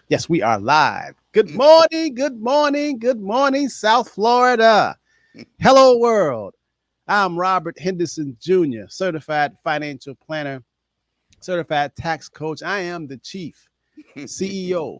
Yes, we are live. Good morning, good morning, good morning, South Florida. Hello, world. I'm Robert Henderson Jr., certified financial planner, certified tax coach. I am the chief CEO.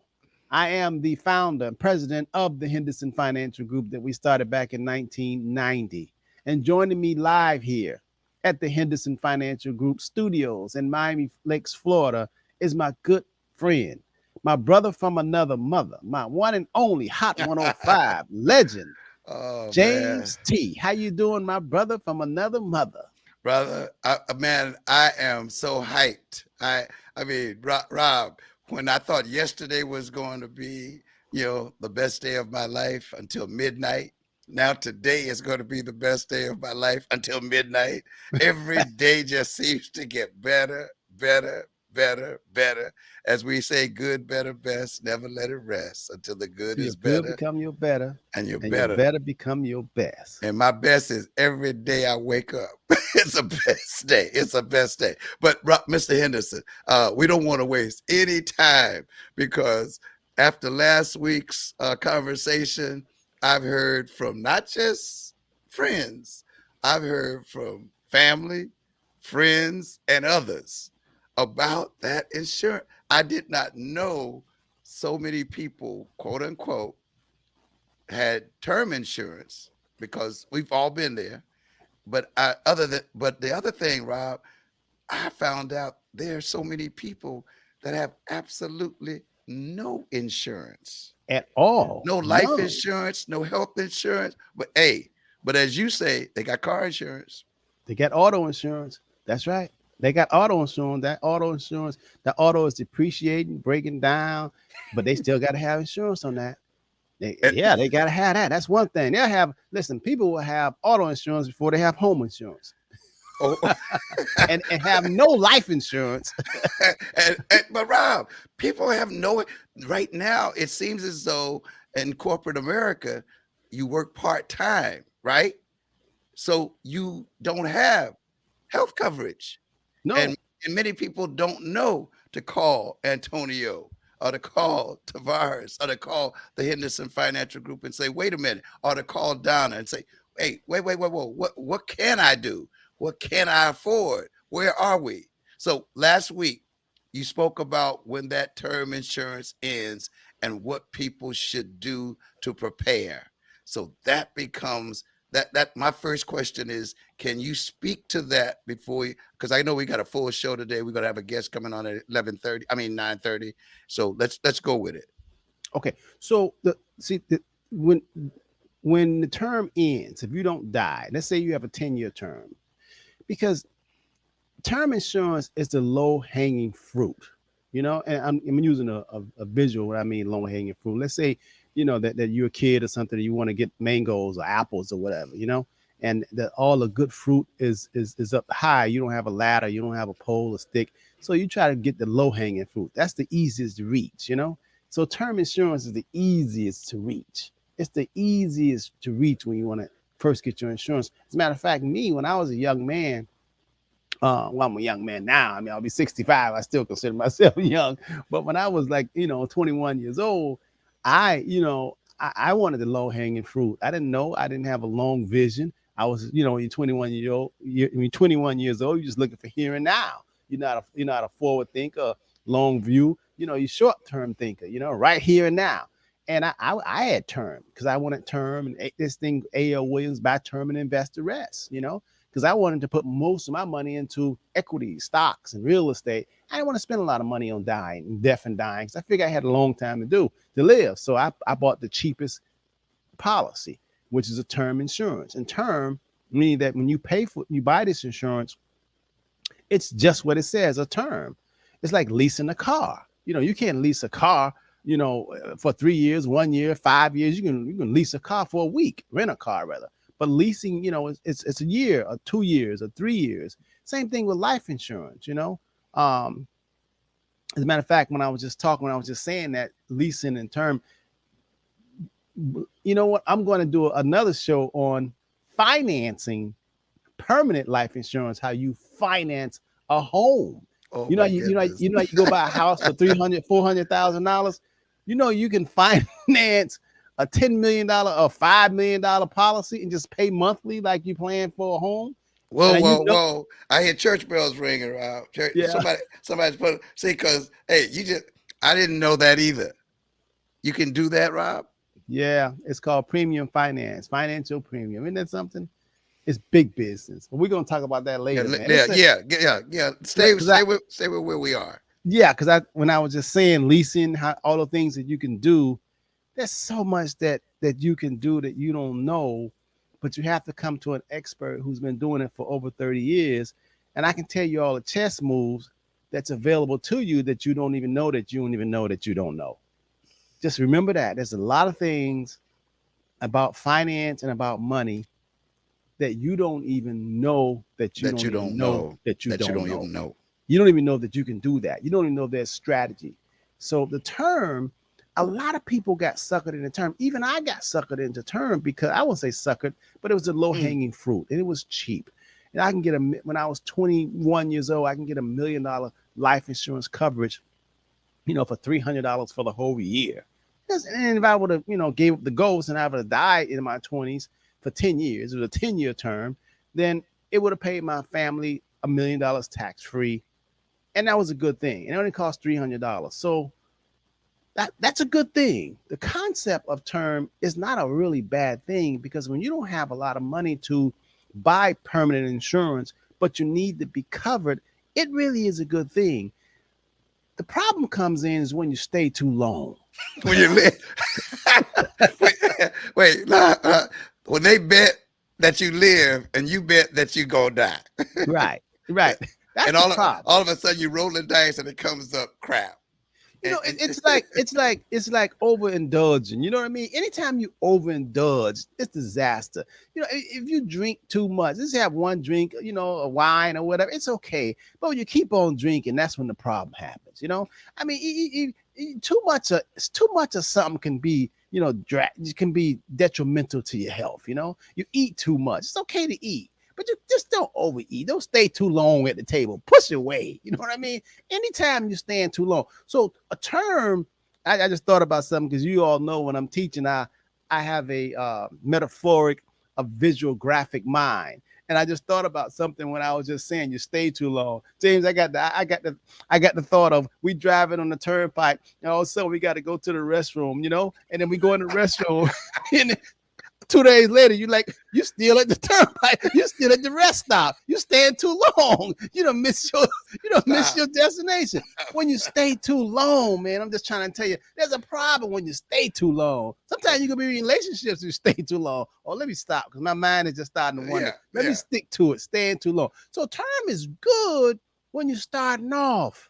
I am the founder and president of the Henderson Financial Group that we started back in 1990. And joining me live here at the Henderson Financial Group studios in Miami Lakes, Florida, is my good friend, my brother from another mother, my one and only Hot 105 legend, Oh man, James T. How you doing, my brother from another mother? brother, man, I am so hyped. Rob, when I thought yesterday was going to be, the best day of my life until midnight. Now today is going to be the best day of my life until midnight. Every day just seems to get better, better, better, better. As we say, good, better, best. Never let it rest until the good To your is good better become your better, and you're and your better. better become your best. And my best is every day I wake up. It's a best day. It's a best day. But Mr. Henderson, we don't want to waste any time because after last week's conversation, I've heard from not just friends, I've heard from family, friends, and others about that insurance. I did not know so many people, quote unquote, had term insurance because we've all been there. But the other thing, Rob, I found out there are so many people that have absolutely no insurance, At all, no life none. insurance, no health insurance. But as you say, they got car insurance. They got auto insurance. That's right. They got auto insurance. That auto insurance, the auto is depreciating, breaking down, but they still got to have insurance on that. And, Yeah, they got to have that. That's one thing. They'll have, listen, people will have auto insurance before they have home insurance oh, and have no life insurance. but Rob, people have no right now. It seems as though in corporate America, you work part time, right? So you don't have health coverage. And, No, and many people don't know to call Antonio or to call Tavares or to call the Henderson Financial Group and say, wait a minute, or to call Donna and say, hey, whoa, what can I do? What can I afford? Where are we? So last week, you spoke about when that term insurance ends and what people should do to prepare. So that becomes that my first question is, can you speak to that before you, because I know we got a full show today. We're gonna have a guest coming on at 11:30. I mean 9:30. So let's go with it. okay. So when when the term ends, if you don't die, let's say you have a 10-year term, because term insurance is the low hanging fruit, and I'm using a visual when I mean low hanging fruit. Let's say, that you're a kid or something, you want to get mangoes or apples or whatever, and that all the good fruit is up high. You don't have a ladder, you don't have a pole or stick. So you try to get the low hanging fruit. That's the easiest to reach. So term insurance is the easiest to reach. It's the easiest to reach when you want to first get your insurance. As a matter of fact, me, when I was a young man, well, I'm a young man now. I mean, I'll be 65. I still consider myself young. But when I was like, 21 years old, I wanted the low hanging fruit. I didn't know. I didn't have a long vision. I was, you're 21 year old. I mean, 21 years old. You're just looking for here and now. You're not a forward thinker, long view. You're short term thinker. Right here and now. And I had term because I wanted term and this thing A.L. Williams, buy term and invest the rest. Because I wanted to put most of my money into equities, stocks, and real estate. I didn't want to spend a lot of money on dying, death and dying, because I figured I had a long time to live. So I bought the cheapest policy, which is a term insurance. And term meaning that when you buy this insurance, it's just what it says, a term. It's like leasing a car. You can't lease a car, for 3 years, 1 year, 5 years. You can lease a car for a week, rent a car rather. But leasing, it's a year or 2 years or 3 years. Same thing with life insurance. Um, as a matter of fact, when I was just saying that leasing and term, you know what? I'm going to do another show on financing permanent life insurance, how you finance a home. Oh You know, my goodness. you go buy a house for 300, $400,000. You know, you can finance a $10 million or $5 million policy and just pay monthly like you plan for a home. Whoa, And you whoa, know, whoa! I hear church bells ringing around. Church, yeah, somebody's put. See, because hey, I didn't know that either. You can do that, Rob. yeah, it's called premium finance, financial premium. Isn't that something? It's big business. But we're gonna talk about that Yeah, later, man. yeah, It's a yeah. because I Stay with where we are. yeah, because I when I was just saying leasing, how all the things that you can do, there's so much that you can do that you don't know, but you have to come to an expert who's been doing it for over 30 years. And I can tell you all the chess moves that's available to you that you don't even know that you don't even know that you don't know. Just remember that. There's a lot of things about finance and about money that you don't even know that you That don't you even don't know know. that you That you don't don't know. even know. You don't even know that you can do that. You don't even know there's strategy. So the term, a lot of people got suckered in the term. Even I got suckered into term because I won't say suckered, but it was a low Mm. hanging fruit and it was cheap. And I can get when I was 21 years old, I can get $1 million life insurance coverage, for $300 for the whole year. And if I would have, gave up the ghost and I would have died in my 20s for 10 years, it was a 10-year term, then it would have paid my family $1 million tax free. And that was a good thing. And it only cost $300. So that's a good thing. The concept of term is not a really bad thing because when you don't have a lot of money to buy permanent insurance, but you need to be covered, it really is a good thing. The problem comes in is when you stay too long. When you live, wait, wait, nah, when they bet that you live and you bet that you gonna die, Right, right. That's and the problem. all of a sudden you roll the dice and it comes up crap. You know, And it's like overindulging. You know what I mean? Anytime you overindulge, it's disaster. If you drink too much, just have one drink, a wine or whatever, it's okay. But when you keep on drinking, that's when the problem happens. I mean, too much of something can be, it can be detrimental to your health. You eat too much. It's okay to eat. But you just don't overeat. Don't stay too long at the table. Push your weight. You know what I mean? Anytime you stand too long. So a term, I just thought about something because you all know when I'm teaching, I have a metaphoric, a visual graphic mind. And I just thought about something when I was just saying you stay too long. James, I got the thought of we driving on the turnpike, and all of a sudden we got to go to the restroom, and then we go in the restroom and 2 days later, you still at the turnpike, you still at the rest stop, you staying too long, you don't miss your destination. When you stay too long, man, I'm just trying to tell you, there's a problem when you stay too long. Sometimes you can be in relationships you stay too long. Oh, let me stop because my mind is just starting to wonder. Let me stick to it, staying too long. So term is good when you're starting off.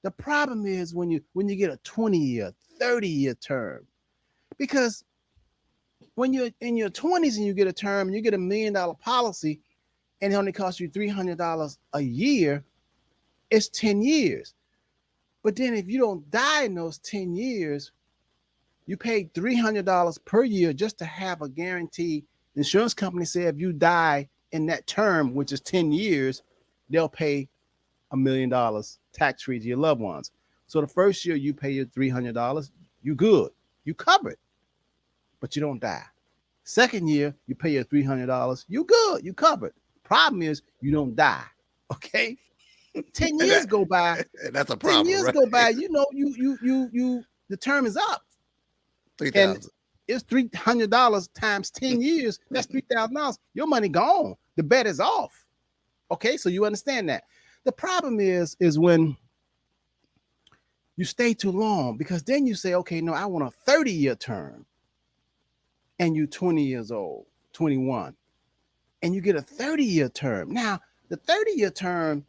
The problem is when you get a 20-year, 30-year term, because when you're in your 20s and you get a term and you get $1 million policy and it only costs you $300 a year, it's 10 years. But then if you don't die in those 10 years, you pay $300 per year just to have a guarantee. The insurance company said if you die in that term, which is 10 years, they'll pay $1 million tax free to your loved ones. So the first year you pay your $300, you good, you covered, but you don't die. Second year, you pay your $300, you good, you covered. Problem is you don't die. Okay. 10 years go by. that's a 10 problem, years right? go by, the term is up. And 3,000. it's $300 times 10 years. That's $3,000. Your money gone. The bet is off. Okay, so you understand that. The problem is when you stay too long, because then you say, okay, no, I want a 30-year term. And you're 20 years old, 21, and you get a 30-year term. Now, the 30-year term,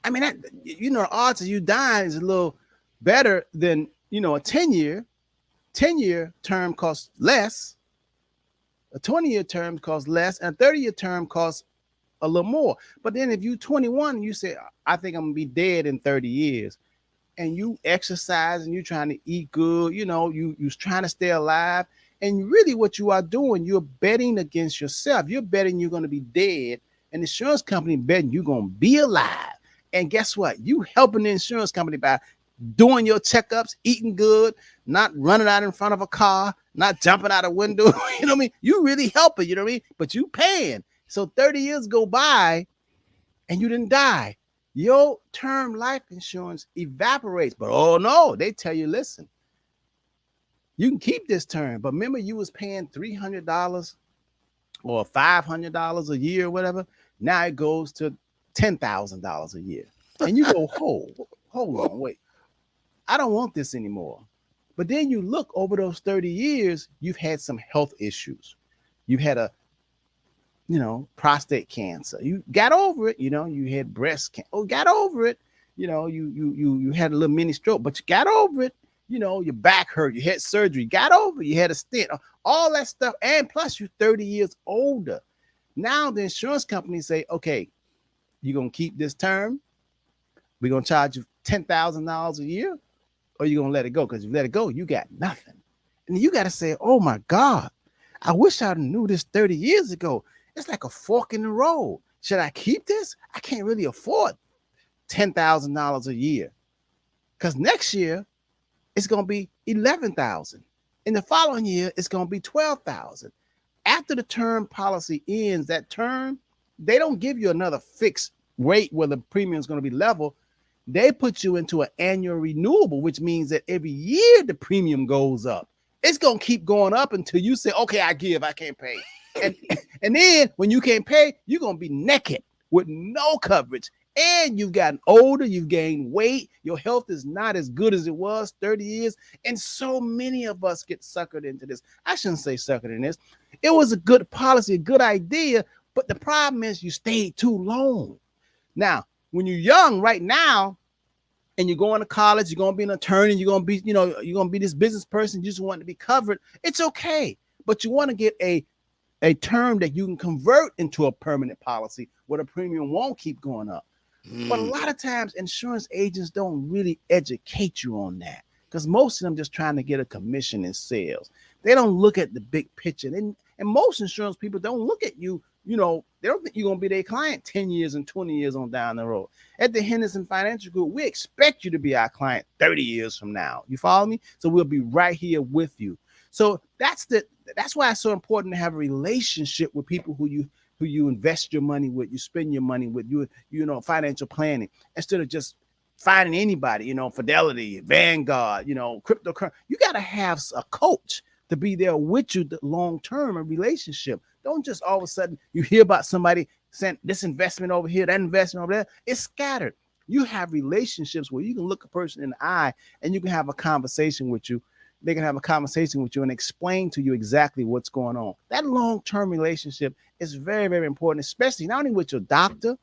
I mean, the odds of you dying is a little better than, a 10-year. 10-year term costs less. A 20-year term costs less, and a 30-year term costs a little more. But then if you're 21 and you say, I think I'm going to be dead in 30 years, and you exercise and you're trying to eat good, you're trying to stay alive. And really what you are doing, you're betting against yourself. You're betting you're going to be dead. And the insurance company betting you're going to be alive. And guess what? You helping the insurance company by doing your checkups, eating good, not running out in front of a car, not jumping out a window. You know what I mean? You really helping, you know what I mean? But you paying. So 30 years go by and you didn't die. Your term life insurance evaporates. But oh no, they tell you, listen, you can keep this term. But remember, you was paying $300 or $500 a year or whatever. Now it goes to $10,000 a year. And you go, hold on, wait. I don't want this anymore. But then you look over those 30 years, you've had some health issues. You've had prostate cancer. You got over it. You had breast cancer. Oh, got over it. You had a little mini stroke, but you got over it. Your back hurt. You had surgery. Got over it. You had a stent. All that stuff. And plus you're 30 years older. Now the insurance companies say, okay, you're going to keep this term. We're going to charge you $10,000 a year, or you're going to let it go. Because if you let it go, you got nothing. And you got to say, oh my God, I wish I knew this 30 years ago. It's like a fork in the road. Should I keep this? I can't really afford $10,000 a year. Because next year, it's going to be $11,000. In the following year, it's going to be $12,000. After the term policy ends, that term, they don't give you another fixed rate where the premium is going to be level. They put you into an annual renewable, which means that every year the premium goes up. It's going to keep going up until you say, okay, I can't pay. And then when you can't pay, you're going to be naked with no coverage. And you've gotten older, you've gained weight, your health is not as good as it was 30 years. And so many of us get suckered into this. I shouldn't say suckered in this. It was a good policy, a good idea, but the problem is you stayed too long. Now, when you're young right now, and you're going to college, you're going to be an attorney, you're going to be this business person, you just want to be covered, it's okay. But you want to get a term that you can convert into a permanent policy where the premium won't keep going up. But a lot of times insurance agents don't really educate you on that, because most of them just trying to get a commission in sales. They don't look at the big picture. And most insurance people don't look at you. They don't think you're going to be their client 10 years and 20 years on down the road. At the Henderson Financial Group, we expect you to be our client 30 years from now. You follow me? So we'll be right here with you. So that's why it's so important to have a relationship with people who you invest your money with, you spend your money with, financial planning, instead of just finding anybody, Fidelity, Vanguard, cryptocurrency. You got to have a coach to be there with you the long term a relationship. Don't just all of a sudden you hear about somebody saying this investment over here, that investment over there. It's scattered. You have relationships where you can look a person in the eye and you can have a conversation with you. They can have a conversation with you and explain to you exactly what's going on. That long-term relationship is very, very important, especially not only with your doctor,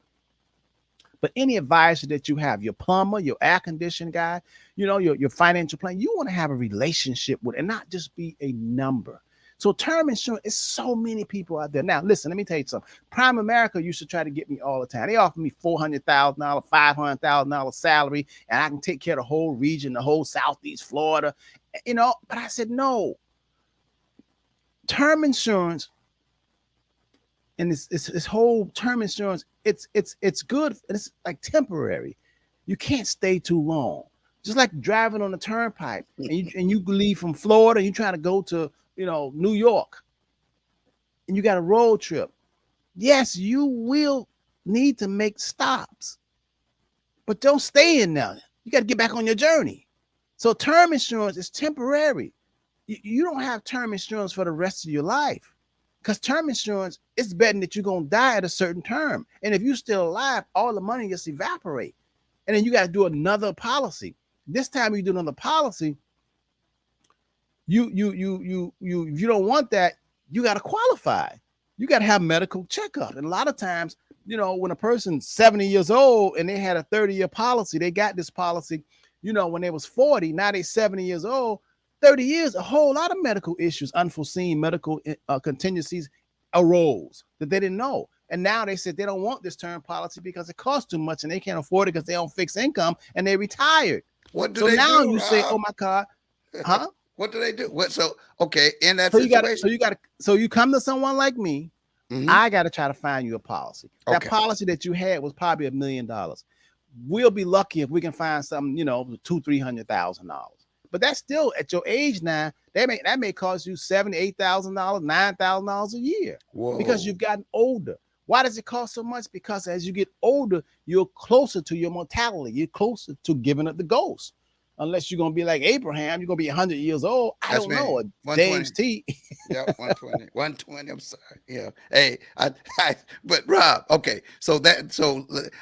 but any advisor that you have, your plumber, your air conditioning guy, your financial plan. You want to have a relationship with, and not just be a number. So term insurance is so many people out there. Now, listen, let me tell you something. Prime America used to try to get me all the time. They offer me $400,000, $500,000 salary, and I can take care of the whole region, the whole Southeast Florida, but I said, no. Term insurance and this whole term insurance, it's good. It's like temporary. You can't stay too long. Just like driving on the turnpike and you leave from Florida, and you trying to go to, New York, and you got a road trip. Yes, you will need to make stops, but don't stay in there. You got to get back on your journey. So term insurance is temporary. You don't have term insurance for the rest of your life, because term insurance is betting that you're going to die at a certain term. And if you're still alive, all the money just evaporate. And then you got to do another policy. This time you do another policy, you if you don't want that, you got to qualify. You got to have medical checkup. And a lot of times, when a person's 70 years old and they had a 30-year policy, they got this policy, when they was 40, now they 70 years old, 30 years, a whole lot of medical issues, unforeseen medical contingencies arose that they didn't know. And now they said they don't want this term policy because it costs too much and they can't afford it because they don't fix income and they retired. What do so they now do, you Rob? say, oh my God, huh? What do they do? Okay, in that So situation, you come to someone like me. I got to try to find you a policy. That Okay. policy that you had was probably $1 million. we'll be lucky if we can find something, $200,000-$300,000. But that's still at your age now. That may cost you $7,000-$8,000, $9,000 a year. Whoa. Because you've gotten older. Why does it cost so much? Because as you get older, you're closer to your mortality. You're closer to giving up the ghost. Unless you're gonna be like Abraham, you're gonna be 100 years old. I That's don't me. know. 120. James T. Yeah, 120. 120. I'm sorry. Yeah. Hey, but Rob, okay. So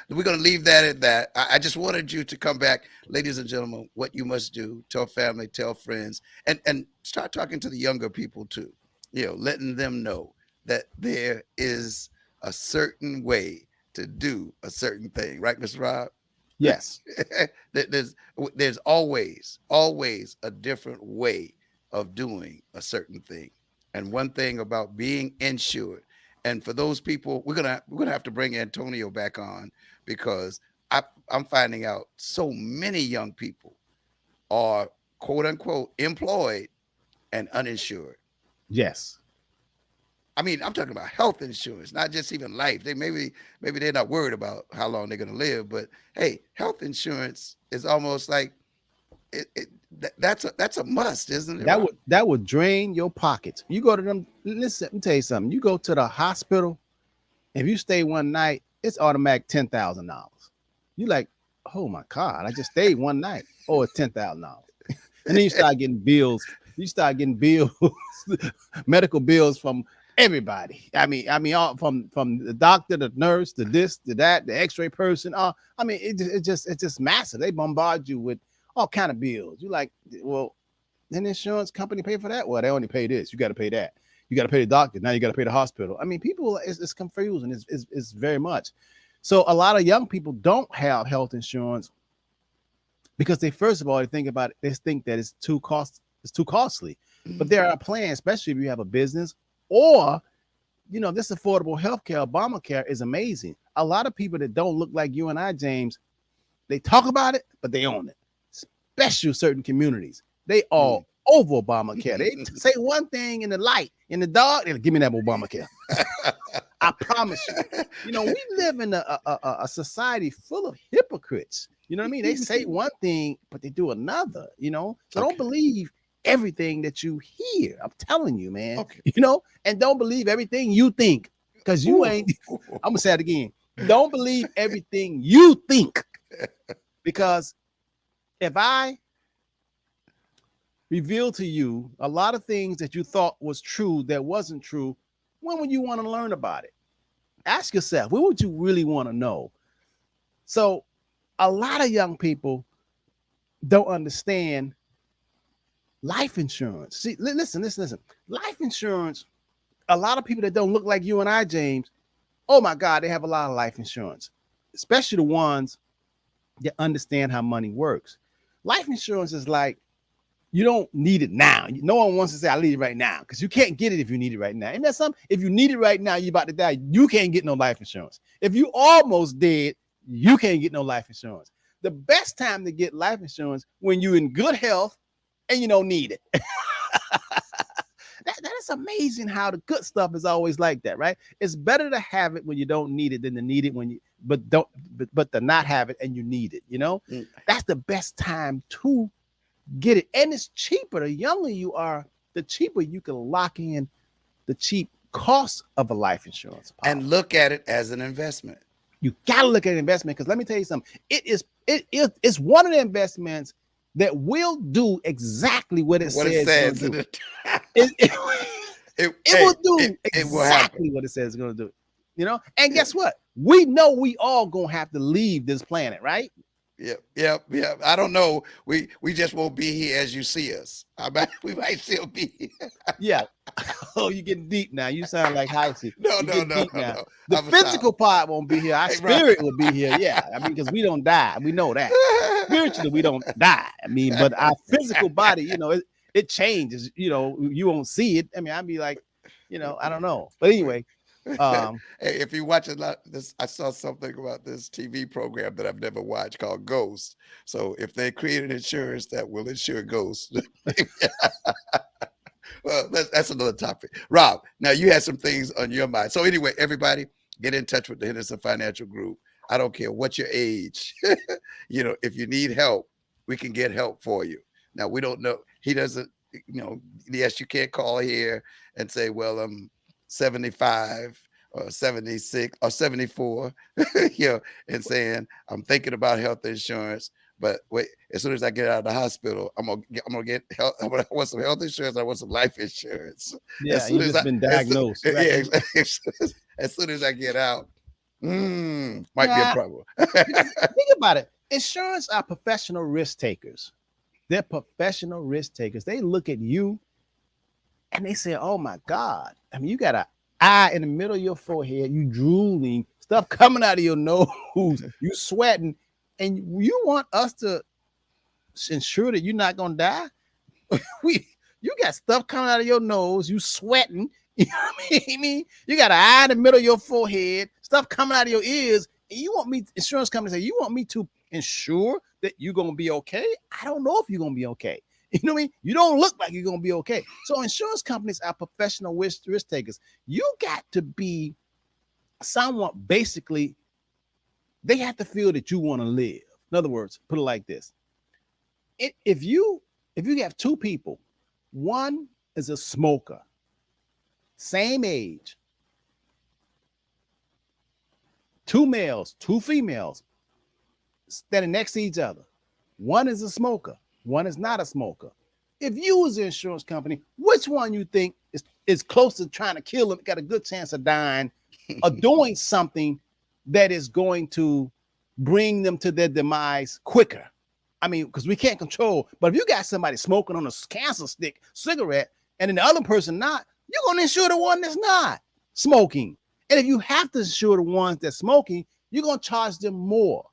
we're gonna leave that at that. I just wanted you to come back, ladies and gentlemen, what you must do, tell family, tell friends, and start talking to the younger people too. Letting them know that there is a certain way to do a certain thing, right, Mr. Rob? Yes. There's always a different way of doing a certain thing. And one thing about being insured, and for those people, we're gonna have to bring Antonio back on, because I'm finding out so many young people are quote unquote employed and uninsured. Yes. I mean, I'm talking about health insurance, not just even life. They maybe they're not worried about how long they're going to live, but hey, health insurance is almost like that's a must, isn't it? That would drain your pockets. You go to them. Listen, let me tell you something. You go to the hospital. If you stay one night, it's automatic $10,000. You like, oh my God, I just stayed one night. Oh, it's $10,000. And then you start getting bills. You start getting bills, medical bills from everybody. I mean, all from the doctor, the nurse, the this, the that, the X-ray person. It's just massive. They bombard you with all kind of bills. You like, well, then the insurance company pay for that. Well, they only pay this. You got to pay that. You got to pay the doctor. Now you got to pay the hospital. I mean, people, it's confusing. It's very much. So a lot of young people don't have health insurance because they first of all they think about it. They think that it's too costly. But there are plans, especially if you have a business. Or, this affordable healthcare, Obamacare is amazing. A lot of people that don't look like you and I, James, they talk about it, but they own it. Especially certain communities. They all over Obamacare. They say one thing in the light, in the dark, they'll give me that Obamacare. I promise you. We live in a society full of hypocrites. You know what I mean? They say one thing, but they do another, So don't believe everything that you hear. I'm telling you, man. Okay. And don't believe everything you think, because you ain't. I'm gonna say it again. Don't believe everything you think, because if I reveal to you a lot of things that you thought was true that wasn't true, when would you want to learn about it? Ask yourself, when would you really want to know? So a lot of young people don't understand life insurance. See, listen. Life insurance, a lot of people that don't look like you and I, James, oh my God, they have a lot of life insurance, especially the ones that understand how money works. Life insurance is like, you don't need it now. No one wants to say, I need it right now, because you can't get it if you need it right now. And that's something, if you need it right now, you're about to die, you can't get no life insurance. If you almost dead, you can't get no life insurance. The best time to get life insurance when you're in good health and you don't need it. That is amazing how the good stuff is always like that, right? It's better to have it when you don't need it than to need it when you but to not have it and you need it. That's the best time to get it. And it's cheaper. The younger you are, the cheaper you can lock in the cheap cost of a life insurance policy. And look at it as an investment. You gotta look at investment, because let me tell you something. It's one of the investments that will do exactly what it says. It will do exactly what it says it's going to do. And guess what? We know we all gonna have to leave this planet, right? Yep. I don't know. We just won't be here as you see us. We might still be here. Yeah. Oh, you're getting deep now. You sound like Heisey. No. The physical part won't be here. Our spirit will be here. Yeah. I mean, because we don't die. We know that. Spiritually, we don't die. I mean, but our physical body, it changes. You won't see it. I mean, I'd be like, I don't know. But anyway. Hey, if you watch a lot this, I saw something about this TV program that I've never watched called Ghost. So if they create an insurance that will insure ghosts, well, that's another topic. Rob, now you had some things on your mind. So anyway, everybody get in touch with the Henderson Financial Group. I don't care what your age. If you need help, we can get help for you. Now, we don't know. He doesn't, yes, you can't call here and say, well, I'm 75 or 76 or 74, and saying, I'm thinking about health insurance. But wait, as soon as I get out of the hospital, I'm gonna get health. I want some health insurance. I want some life insurance. Yeah, you just been diagnosed. Right? As soon as I get out, might be a problem. Think about it. Insurance are professional risk takers. They're professional risk takers. They look at you and they say, "Oh my God! I mean, you got an eye in the middle of your forehead. You drooling, stuff coming out of your nose. You sweating, and you want us to ensure that you're not gonna die? You got stuff coming out of your nose. You sweating. You know what I mean? You got an eye in the middle of your forehead, stuff coming out of your ears, and you want me, insurance company, say, you want me to ensure that you're gonna be okay? I don't know if you're gonna be okay. You know what I mean? You don't look like you're gonna be okay. So insurance companies are professional risk takers. You got to be somewhat, basically, they have to feel that you want to live. In other words, put it like this: if you have two people, one is a smoker, same age, two males, two females standing next to each other. One is a smoker, one is not a smoker. If you was an insurance company, which one you think is close to trying to kill them, got a good chance of dying or doing something that is going to bring them to their demise quicker? I mean, because we can't control, but if you got somebody smoking on a cancer stick cigarette and then the other person not, you're going to insure the one that's not smoking. And if you have to insure the ones that's smoking, you're going to charge them more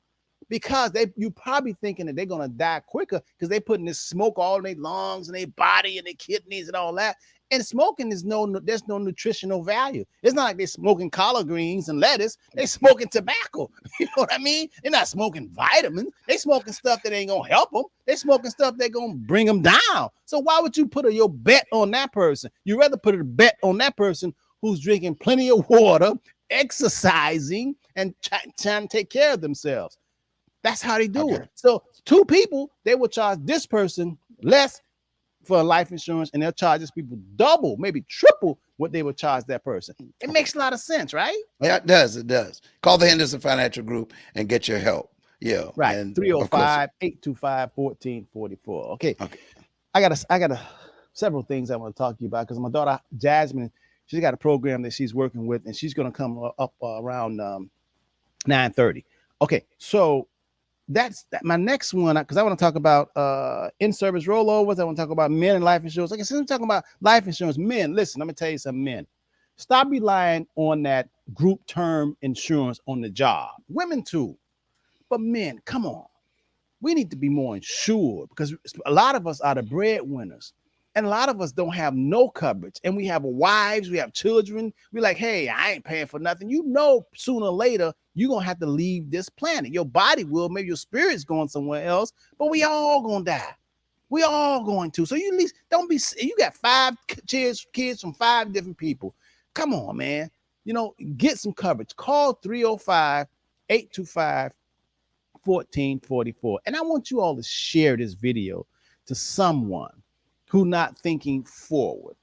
because you probably thinking that they're going to die quicker because they putting this smoke all in their lungs and their body and their kidneys and all that. And smoking there's no nutritional value. It's not like they're smoking collard greens and lettuce. They smoking tobacco. You know what I mean? They're not smoking vitamins. They smoking stuff that ain't gonna help them. They smoking stuff that gonna bring them down. So why would you put your bet on that person? You rather put a bet on that person who's drinking plenty of water, exercising, and trying to take care of themselves. That's how they do it. So two people, they will charge this person less for life insurance, and they'll charge these people double, maybe triple what they would charge that person. It makes a lot of sense, right? Yeah, it does. It does. Call the Henderson Financial Group and get your help. Yeah. Right. And 305-825-1444. Okay. I got several things I want to talk to you about because my daughter Jasmine, she's got a program that she's working with, and she's going to come up around 9:30. Okay. So that's my next one, because I want to talk about in-service rollovers. I want to talk about men and life insurance. Like I said, I'm talking about life insurance. Men, listen, let me tell you something, men. Stop relying on that group term insurance on the job. Women too. But men, come on. We need to be more insured because a lot of us are the breadwinners. And a lot of us don't have no coverage. And we have wives, we have children. We're like, hey, I ain't paying for nothing. You know, sooner or later, you're going to have to leave this planet. Your body will, maybe your spirit's going somewhere else, but we all going to die. We all going to. So you at least don't be, you got 5 kids from 5 different people. Come on, man. You know, get some coverage. Call 305-825-1444. And I want you all to share this video to someone who not thinking forward.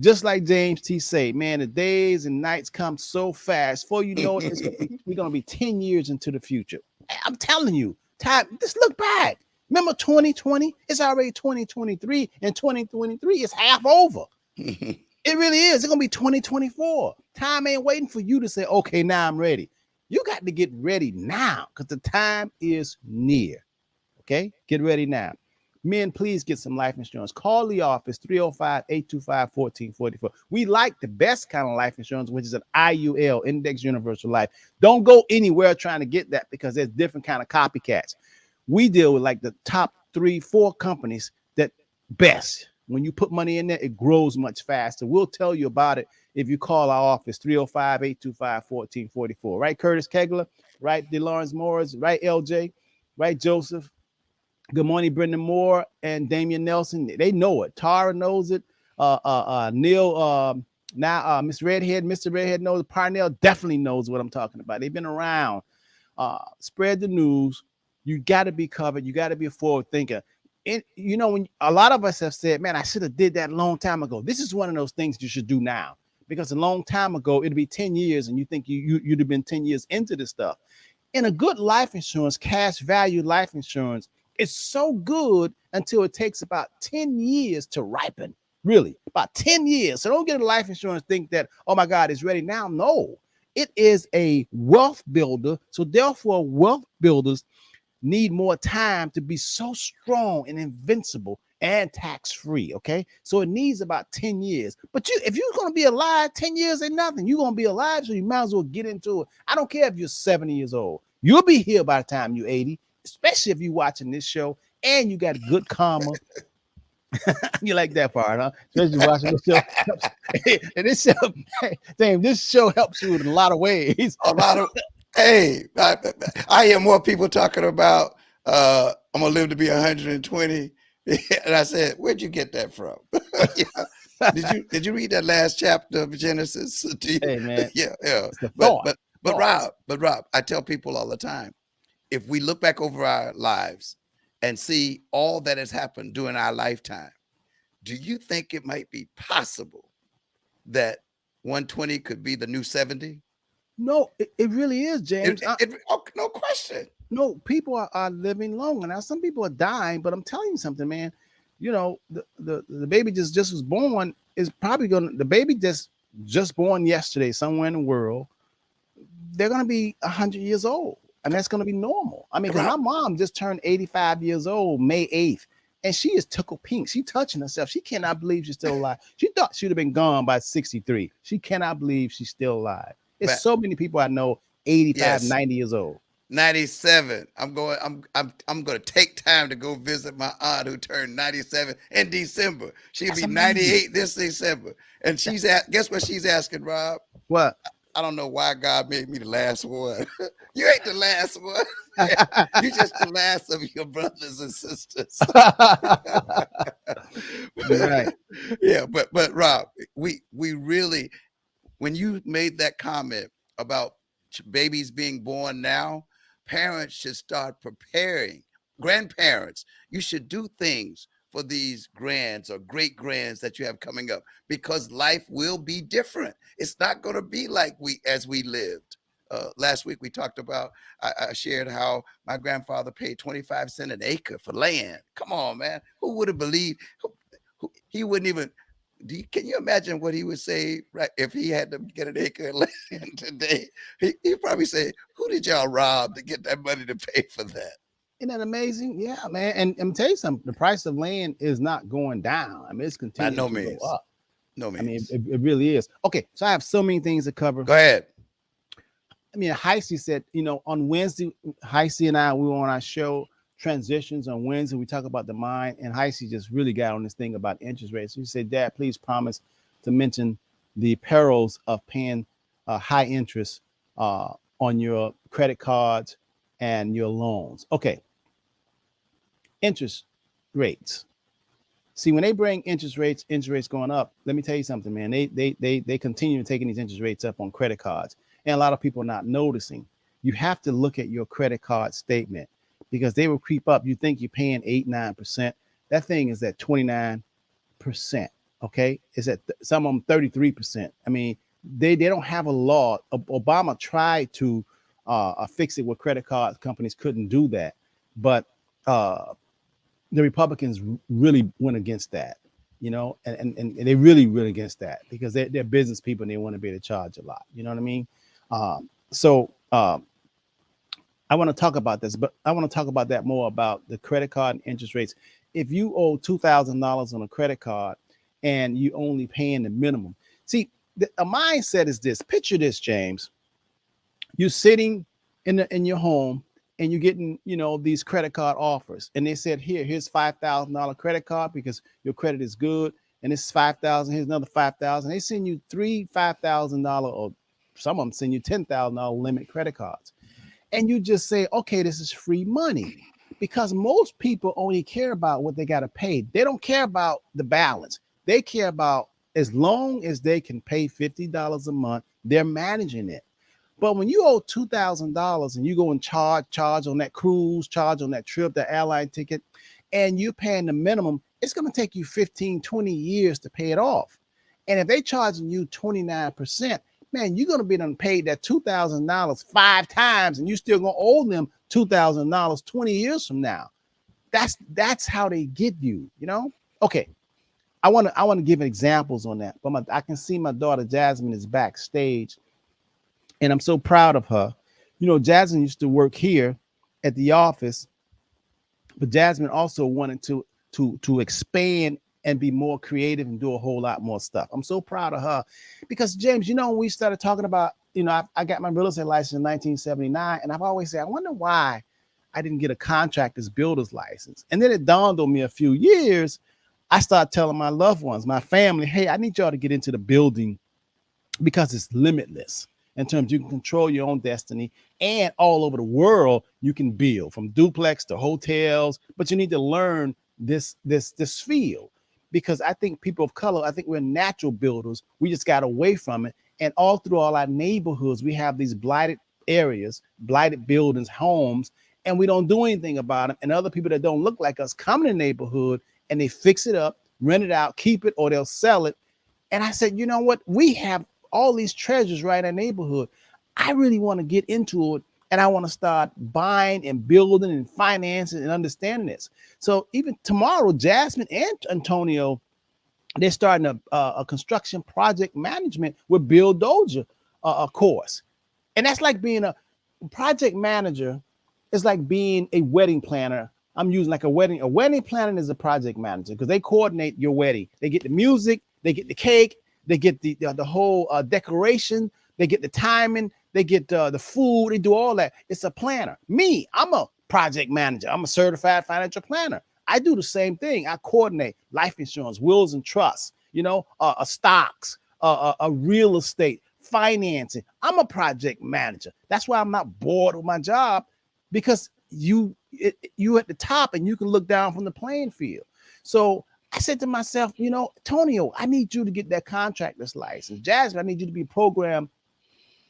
Just like James T. say, man, the days and nights come so fast. Before you know it, we're going to be 10 years into the future. I'm telling you, time, just look back. Remember 2020? It's already 2023, and 2023 is half over. It really is. It's going to be 2024. Time ain't waiting for you to say, okay, now I'm ready. You got to get ready now because the time is near. Okay? Get ready now. Men, please get some life insurance. Call the office, 305-825-1444. We like the best kind of life insurance, which is an IUL, Index Universal Life. Don't go anywhere trying to get that because there's different kind of copycats. We deal with like the top 3-4 companies that best. When you put money in there, it grows much faster. We'll tell you about it if you call our office, 305-825-1444. Right, Curtis Kegler? Right, DeLawrence Morris? Right, LJ? Right, Joseph? Good morning, Brendan Moore and Damian Nelson. They know it. Tara knows it. Neil, now Miss Redhead, Mr. Redhead knows it. Parnell definitely knows what I'm talking about. They've been around. spread the news. You got to be covered. You got to be a forward thinker. And you know, when a lot of us have said, man, I should have did that a long time ago. This is one of those things you should do now, because a long time ago, it'd be 10 years and you think you'd have been 10 years into this stuff. In a good life insurance, cash value life insurance, it's so good until it takes about 10 years to ripen. Really, about 10 years. So don't get a life insurance, think that, oh my God, it's ready now. No, it is a wealth builder. So therefore, wealth builders need more time to be so strong and invincible and tax-free. Okay, so it needs about 10 years. But if you're going to be alive, 10 years ain't nothing. You're going to be alive, so you might as well get into it. I don't care if you're 70 years old. You'll be here by the time you're 80, especially if you're watching this show and you got good karma. You like that part, huh? Especially watching this show. And this show, damn, this show helps you in a lot of ways. A lot of, hey, I hear more people talking about I'm gonna live to be 120, and I said, where'd you get that from? Yeah. Did you read that last chapter of Genesis? Hey man, yeah. But Rob, I tell people all the time, if we look back over our lives and see all that has happened during our lifetime, do you think it might be possible that 120 could be the new 70? No, it really is, James. No question. No, people are living longer. Now, some people are dying, but I'm telling you something, man. You know, the baby just was born is probably the baby just born yesterday somewhere in the world. They're going to be 100 years old. And that's going to be normal. I mean, because my mom just turned 85 years old May 8th, and she is tickled pink. She touching herself. She cannot believe she's still alive. She thought she'd have been gone by 63. She cannot believe she's still alive. There's so many people I know 85, yes. 90 years old. 97. I'm going to take time to go visit my aunt who turned 97 in December. She'll be 98 this December. And guess what she's asking, Rob? What? I don't know why God made me the last one. You ain't the last one. You're just the last of your brothers and sisters. Right. Yeah, but Rob, we really, when you made that comment about babies being born now, parents should start preparing. Grandparents, you should do things for these grands or great grands that you have coming up, because life will be different. It's not going to be like as we lived. Last week we talked about, I shared how my grandfather paid 25 cents an acre for land. Come on, man. Who would have believed? He wouldn't even, can you imagine what he would say, right, if he had to get an acre of land today? He'd probably say, who did y'all rob to get that money to pay for that? Isn't that amazing? Yeah, man. And I'm tell you something, the price of land is not going down. I mean, it's continuing to go up. No means. I mean, it really is. Okay, so I have so many things to cover. Go ahead. I mean, Heisey said, you know, on Wednesday, Heisey and I, we were on our show, Transitions, on Wednesday. We talk about the mind, and Heisey just really got on this thing about interest rates. He said, Dad, please promise to mention the perils of paying high interest on your credit cards and your loans. Okay. Interest rates. See, when they bring interest rates going up, let me tell you something, man. They continue taking these interest rates up on credit cards. And a lot of people are not noticing. You have to look at your credit card statement, because they will creep up. You think you're paying 8-9%. That thing is at 29%. Okay. It's at some of them 33%. I mean, they don't have a law. Obama tried to fix it where credit card companies couldn't do that. But the Republicans really went against that, you know, and they really went against that, because they're business people and they want to be able to charge a lot. You know what I mean? So I want to talk about this, but I want to talk about that more, about the credit card and interest rates. If you owe $2,000 on a credit card and you only paying the minimum, see, a mindset is this. Picture this, James. You're sitting in your home, and you're getting, you know, these credit card offers, and they said, here's $5,000 credit card because your credit is good, and it's $5,000. Here's another $5,000. They send you three $5,000, or some of them send you $10,000 limit credit cards, and you just say, okay, this is free money, because most people only care about what they got to pay. They don't care about the balance. They care about, as long as they can pay $50 a month, they're managing it. But when you owe $2,000 and you go and charge on that cruise, charge on that trip, the airline ticket, and you're paying the minimum, it's going to take you 15, 20 years to pay it off. And if they charging you 29%, man, you're going to be done paid that $2,000 5 times, and you still going to owe them $2,000 20 years from now. That's how they get you, you know? Okay. I want to give examples on that. But I can see my daughter Jasmine is backstage, and I'm so proud of her. You know, Jasmine used to work here at the office, but Jasmine also wanted to expand and be more creative and do a whole lot more stuff. I'm so proud of her because, James, you know, when we started talking about, you know, I got my real estate license in 1979, and I've always said, I wonder why I didn't get a contractor's builder's license. And then it dawned on me a few years. I started telling my loved ones, my family, hey, I need y'all to get into the building because it's limitless in terms you can control your own destiny, and all over the world you can build from duplex to hotels, but you need to learn this field because I think people of color, I think we're natural builders. We just got away from it. And all through all our neighborhoods, we have these blighted areas, blighted buildings, homes, and we don't do anything about them. And other people that don't look like us come in the neighborhood and they fix it up, rent it out, keep it, or they'll sell it. And I said, you know what? We have all these treasures right in our neighborhood. I really want to get into it, and I want to start buying and building and financing and understanding this. So even tomorrow, Jasmine and Antonio, they're starting a construction project management with Bill Dozier course. And that's like being a project manager. It's like being a wedding planner. I'm using like a wedding planner is a project manager because they coordinate your wedding. They get the music, they get the cake, they get the whole decoration, they get the timing, they get the food, they do all that. It's a planner. Me, I'm a project manager. I'm a certified financial planner. I do the same thing. I coordinate life insurance, wills and trusts, you know, stocks, real estate, financing. I'm a project manager. That's why I'm not bored with my job, because you at the top and you can look down from the playing field. So I said to myself, you know, Tonio, I need you to get that contractor's license. Jasmine, I need you to be program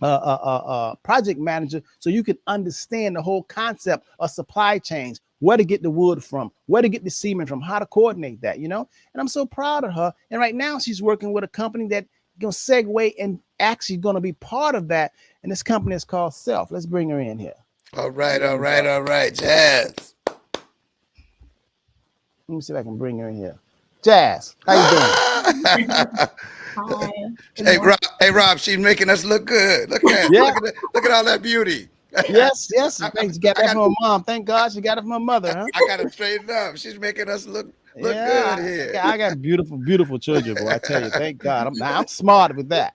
project manager so you can understand the whole concept of supply chains, where to get the wood from, where to get the cement from, how to coordinate that, you know. And I'm so proud of her. And right now she's working with a company that gonna segue and actually gonna be part of that. And this company is called Self. Let's bring her in here. All right, Jazz. Let me see if I can bring her in here. Jazz, how you doing? Hi. Hey, Rob, she's making us look good. Look at Yeah. look at all that beauty. Yes. Thanks. You got that from her mom. Thank God she got it from her mother, huh? I got to straighten up. She's making us look good here. I got beautiful children, boy. I tell you, thank God. I'm smart with that.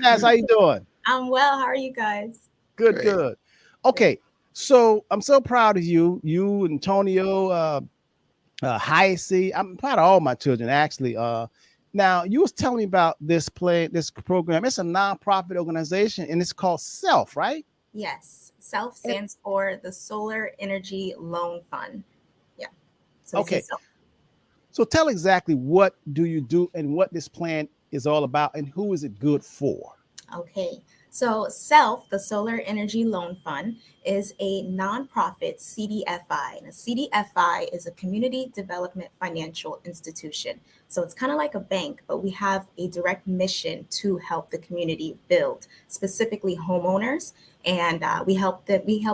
Jazz, how you doing? I'm well. How are you guys? Good, Great. good. Okay, so I'm so proud of you, Antonio, Hyacee. I'm proud of all my children, actually. Now you was telling me about this program. It's a nonprofit organization, and it's called Self, right? Yes. SELF stands for the Solar Energy Loan Fund. Yeah. So Okay. So tell exactly what do you do and what this plan is all about, and who is it good for? Okay. So SELF, the Solar Energy Loan Fund, is a nonprofit CDFI. And a CDFI is a community development financial institution. So it's kind of like a bank, but we have a direct mission to help the community build, specifically homeowners. And we help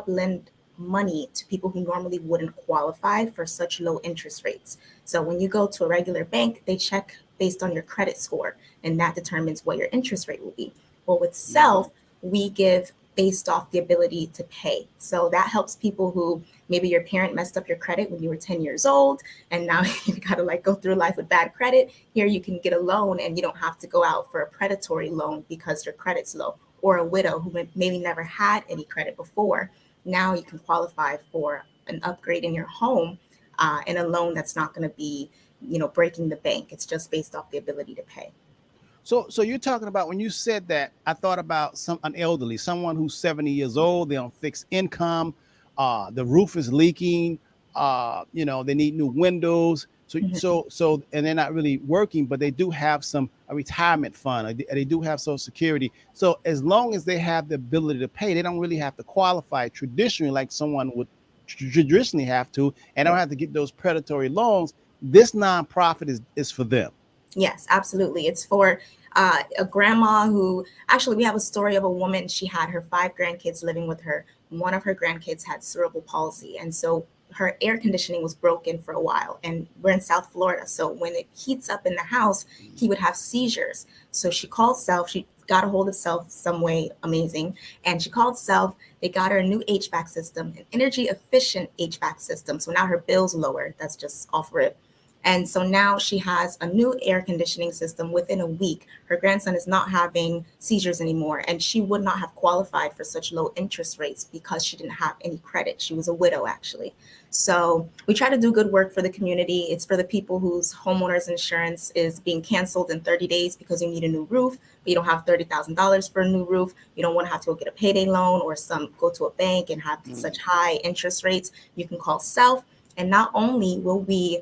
lend money to people who normally wouldn't qualify for such low interest rates. So when you go to a regular bank, they check based on your credit score, and that determines what your interest rate will be. Well, with SELF, we give based off the ability to pay. So that helps people who maybe your parent messed up your credit when you were 10 years old, and now you got to go through life with bad credit. Here you can get a loan and you don't have to go out for a predatory loan because your credit's low, or a widow who maybe never had any credit before. Now you can qualify for an upgrade in your home and a loan that's not going to be, breaking the bank. It's just based off the ability to pay. So you're talking about, when you said that, I thought about an elderly, someone who's 70 years old, they're on fixed income, the roof is leaking, they need new windows, So Mhm. and they're not really working, but they do have a retirement fund, or they do have Social Security. So as long as they have the ability to pay, they don't really have to qualify traditionally like someone would traditionally have to, and don't have to get those predatory loans. This nonprofit is for them. Yes, absolutely. It's for a grandma who actually, we have a story of a woman. She had her 5 grandkids living with her. One of her grandkids had cerebral palsy. And so her air conditioning was broken for a while. And we're in South Florida. So when it heats up in the house, he would have seizures. So she called Self. She got a hold of Self some way amazing. And she called Self. They got her a new HVAC system, an energy efficient HVAC system. So now her bill's lower. That's just off rip. And so now she has a new air conditioning system within a week. Her grandson is not having seizures anymore. And she would not have qualified for such low interest rates because she didn't have any credit. She was a widow, actually. So we try to do good work for the community. It's for the people whose homeowners insurance is being canceled in 30 days because you need a new roof, but you don't have $30,000 for a new roof. You don't want to have to go get a payday loan or go to a bank and have such high interest rates. You can call Self. And not only will we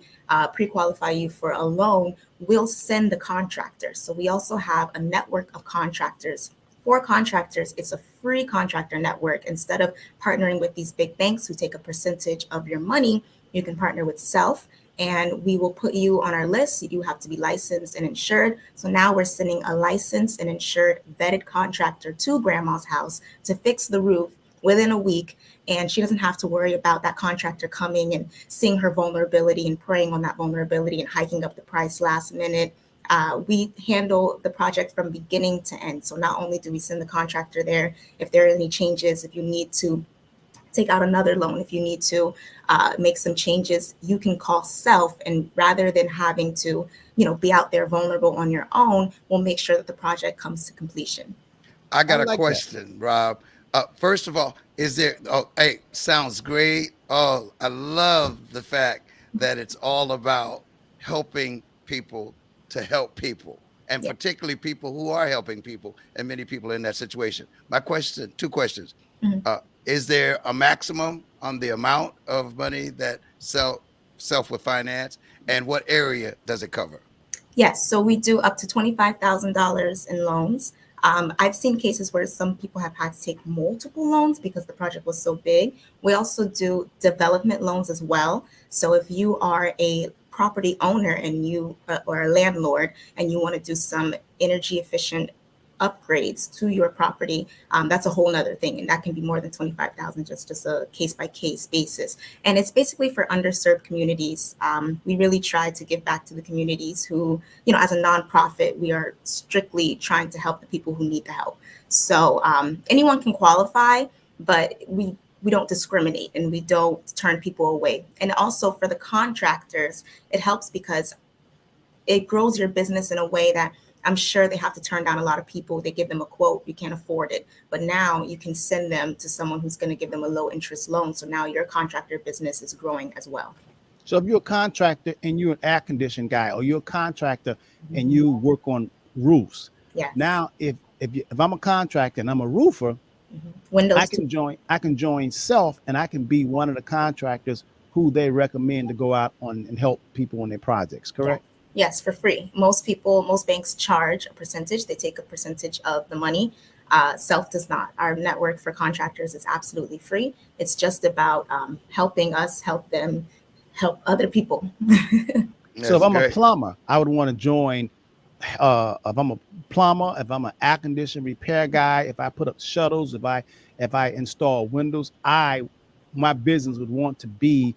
pre-qualify you for a loan, we'll send the contractors. So we also have a network of contractors. For contractors, it's a free contractor network. Instead of partnering with these big banks who take a percentage of your money, you can partner with Self, and we will put you on our list. You do have to be licensed and insured. So now we're sending a licensed and insured vetted contractor to grandma's house to fix the roof within a week. And she doesn't have to worry about that contractor coming and seeing her vulnerability and preying on that vulnerability and hiking up the price last minute. We handle the project from beginning to end. So not only do we send the contractor there, if there are any changes, if you need to take out another loan, if you need to make some changes, you can call Self. And rather than having to, be out there vulnerable on your own, we'll make sure that the project comes to completion. I I got a like that. question, Rob. First of all, is there? Oh, hey, sounds great. Oh, I love the fact that it's all about helping people to help people, and Yeah. particularly people who are helping people, and many people in that situation. My question, two questions. Mhm. Is there a maximum on the amount of money that self would finance, and what area does it cover? Yes, so we do up to $25,000 in loans. I've seen cases where some people have had to take multiple loans because the project was so big. We also do development loans as well. So if you are a property owner and or a landlord and you want to do some energy efficient upgrades to your property, that's a whole nother thing, and that can be more than 25,000, just a case by case basis. And it's basically for underserved communities. We really try to give back to the communities who, as a nonprofit, we are strictly trying to help the people who need the help. So anyone can qualify, but we don't discriminate and we don't turn people away. And also for the contractors, it helps because it grows your business in a way that I'm sure they have to turn down a lot of people. They give them a quote, you can't afford it. But now you can send them to someone who's going to give them a low interest loan. So now your contractor business is growing as well. So if you're a contractor and you're an air conditioning guy, or you're a contractor and you work on roofs, Yes. now if I'm a contractor and I'm a roofer, Windows too. I can join Self, and I can be one of the contractors who they recommend to go out on and help people on their projects. Correct? Yes, for free. Most banks charge a percentage. They take a percentage of the money. Self does not. Our network for contractors is absolutely free. It's just about helping us help them help other people. So if That's I'm a great. plumber, I would want to join. If I'm a plumber, if I'm an air conditioning repair guy, if I put up shuttles, if I install windows, my business would want to be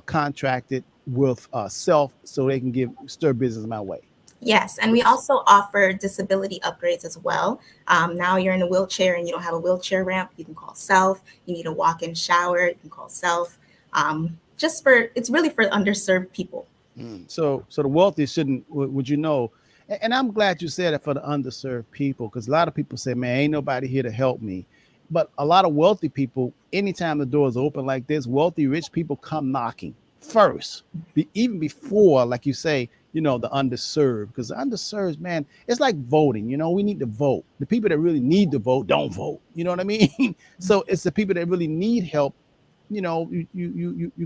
contracted with Self, so they can stir business my way. Yes, and we also offer disability upgrades as well. Now you're in a wheelchair and you don't have a wheelchair ramp, you can call Self. You need a walk-in shower, you can call Self. It's really for underserved people. Mm. So the wealthy shouldn't, would you know? And I'm glad you said it, for the underserved people, because a lot of people say, man, ain't nobody here to help me. But a lot of wealthy people, anytime the doors open like this, wealthy, rich people come knocking first, even before, like you say, the underserved. Because the underserved, man, it's like voting. We need to vote. The people that really need to vote don't vote. You know what I mean? So it's the people that really need help. You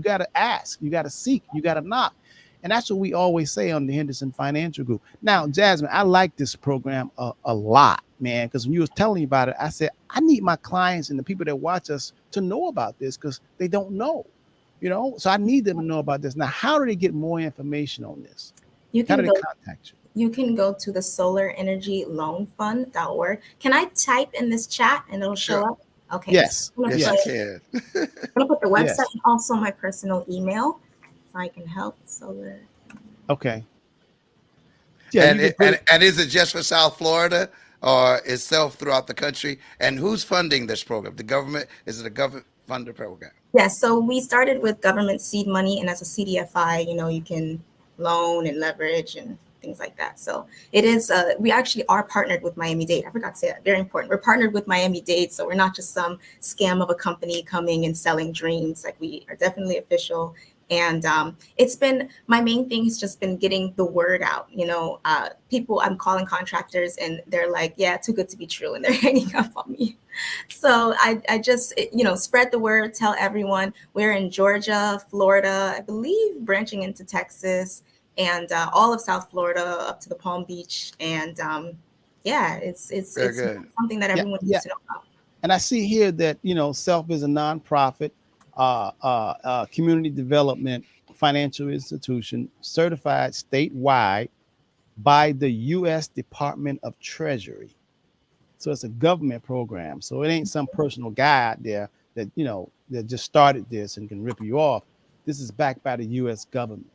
got to ask, you got to seek, you got to knock. And that's what we always say on the Henderson Financial Group. Now, Jasmine, I like this program a lot, man, because when you was telling me about it, I said, I need my clients and the people that watch us to know about this because they don't know, so I need them to know about this. Now, how do they get more information on this? You How can do they go contact you? you can go to the solarenergyloanfund.org. Can I type in this chat and it'll show Sure. up? Okay. Yes. So I'm Yes, gonna you Yes. can. put the website Yes. and also my personal email so I can help solar. Okay. Yeah, And you can put it. and is it just for South Florida or is self throughout the country? And who's funding this program? The government? Is it a government funded program? Yes, so we started with government seed money, and as a CDFI, you can loan and leverage and things like that. So it is. We actually are partnered with Miami-Dade. I forgot to say that. Very important. We're partnered with Miami-Dade, so we're not just some scam of a company coming and selling dreams. Like, we are definitely official. And it's been, my main thing has just been getting the word out. People, I'm calling contractors, and they're like, "Yeah, too good to be true," and they're hanging up on me. So I just, spread the word, tell everyone. We're in Georgia, Florida, I believe, branching into Texas, and all of South Florida up to the Palm Beach. And yeah, it's Very good. something that Yeah, everyone yeah. needs to know about. And I see here that Self is a nonprofit, community development financial institution certified statewide by the U.S. Department of Treasury. So it's a government program. So it ain't some personal guy out there that that just started this and can rip you off. This is backed by the U.S. government.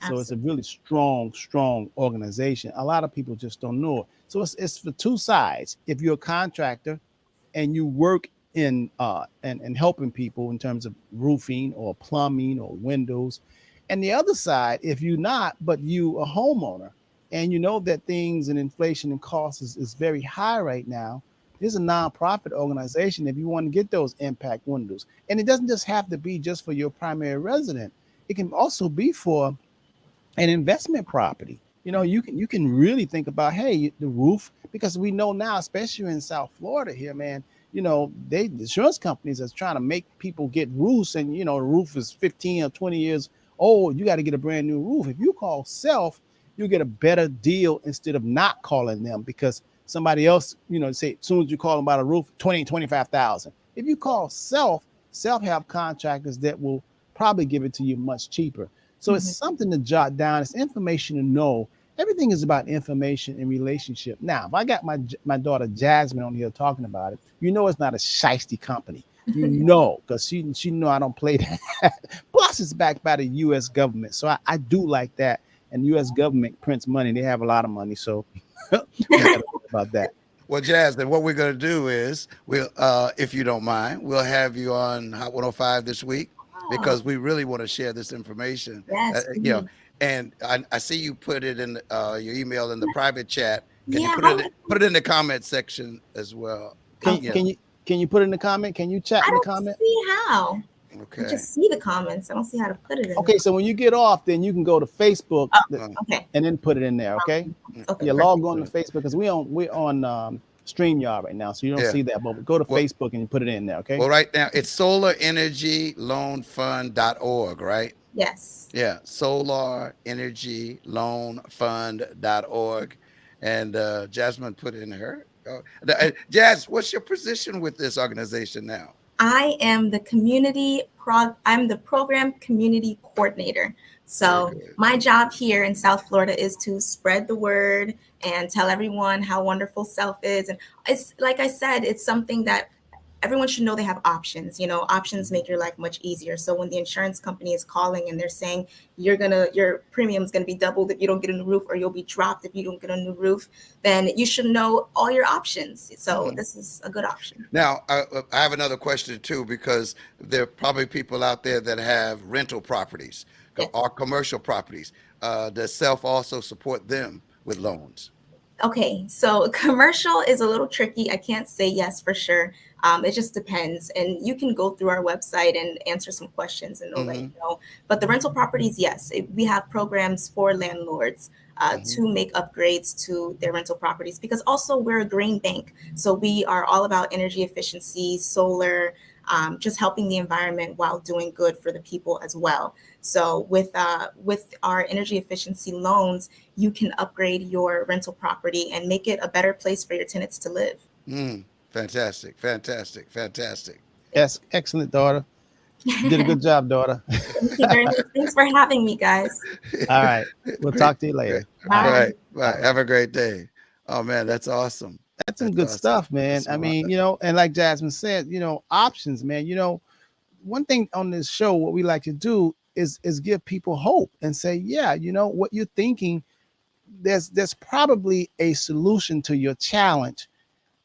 So it's a Absolutely. really strong organization. A lot of people just don't know it. So it's for two sides. If you're a contractor and you work in and helping people in terms of roofing or plumbing or windows, and the other side, if you're not, but you a homeowner and you know that things and inflation and costs is very high right now, there's a nonprofit organization if you want to get those impact windows. And it doesn't just have to be just for your primary resident. It can also be for an investment property. You can really think about, hey, the roof, because we know now, especially in South Florida here, man, the insurance companies are trying to make people get roofs, and the roof is 15 or 20 years old. You got to get a brand new roof. If you call Self, you get a better deal instead of not calling them, because somebody else, say as soon as you call them about a roof, 25,000. If you call Self have contractors that will probably give it to you much cheaper. So it's Mhm. something to jot down. It's information to know. Everything is about information and relationship. Now, if I got my daughter Jasmine on here talking about it, it's not a shiesty company. Because she know I don't play that. Plus, it's backed by the U.S. government, so I do like that. And the U.S. government prints money; they have a lot of money, so we got to think about that. Well, Jazz, then what we're going to do is we'll, if you don't mind, we'll have you on Hot 105 this week Oh, because we really want to share this information. yes, You know, please. and I see you put it in your email in the private chat. Can you Yeah, put it in the comment section as well? Can okay. Yeah. can you put it in the comment? Can you chat I in the don't comment? see how. I Okay. just see the comments. I don't see how to put it in Okay, there. so when you get off, then you can go to Facebook Uh, Okay. and then put it in there. Okay. Okay, Yeah, perfect. log on to Facebook because we're on StreamYard right now, so you don't yeah. see that. But go to Well, Facebook and you put it in there. Okay. well, right now it's solarenergyloanfund.org, right? Yes. Yeah, solarenergyloanfund.org. And Jasmine put in her. Jazz, what's your position with this organization now? I am I'm the program community coordinator. Very So good. my job here in South Florida is to spread the word and tell everyone how wonderful Self is. And it's, like I said, it's something that everyone should know. They have options. Options make your life much easier. So when the insurance company is calling and they're saying your premium's gonna be doubled if you don't get a new roof, or you'll be dropped if you don't get a new roof, then you should know all your options. So Mhm. this is a good option. Now, I have another question too, because there are probably people out there that have rental properties Yes. or commercial properties. Does Self also support them with loans? Okay, so commercial is a little tricky. I can't say yes for sure. It just depends. And you can go through our website and answer some questions and they'll let you Hmm. know. But the rental properties, yes, we have programs for landlords Hmm. to make upgrades to their rental properties, because also we're a green bank. So we are all about energy efficiency, solar. just helping the environment while doing good for the people as well. So with our energy efficiency loans, you can upgrade your rental property and make it a better place for your tenants to live. Fantastic, fantastic, fantastic. Yes, excellent, daughter. You did a good job, daughter. Thank you very much. Thanks for having me, guys. All right. We'll Great, talk to you later. great. Bye. All right. Right, right. Have a great day. Oh man, that's awesome. That's some That's good awesome. stuff, man. That's I smart. mean, and like Jasmine said, options, man. One thing on this show, what we like to do is give people hope and say, yeah, what you're thinking, there's probably a solution to your challenge,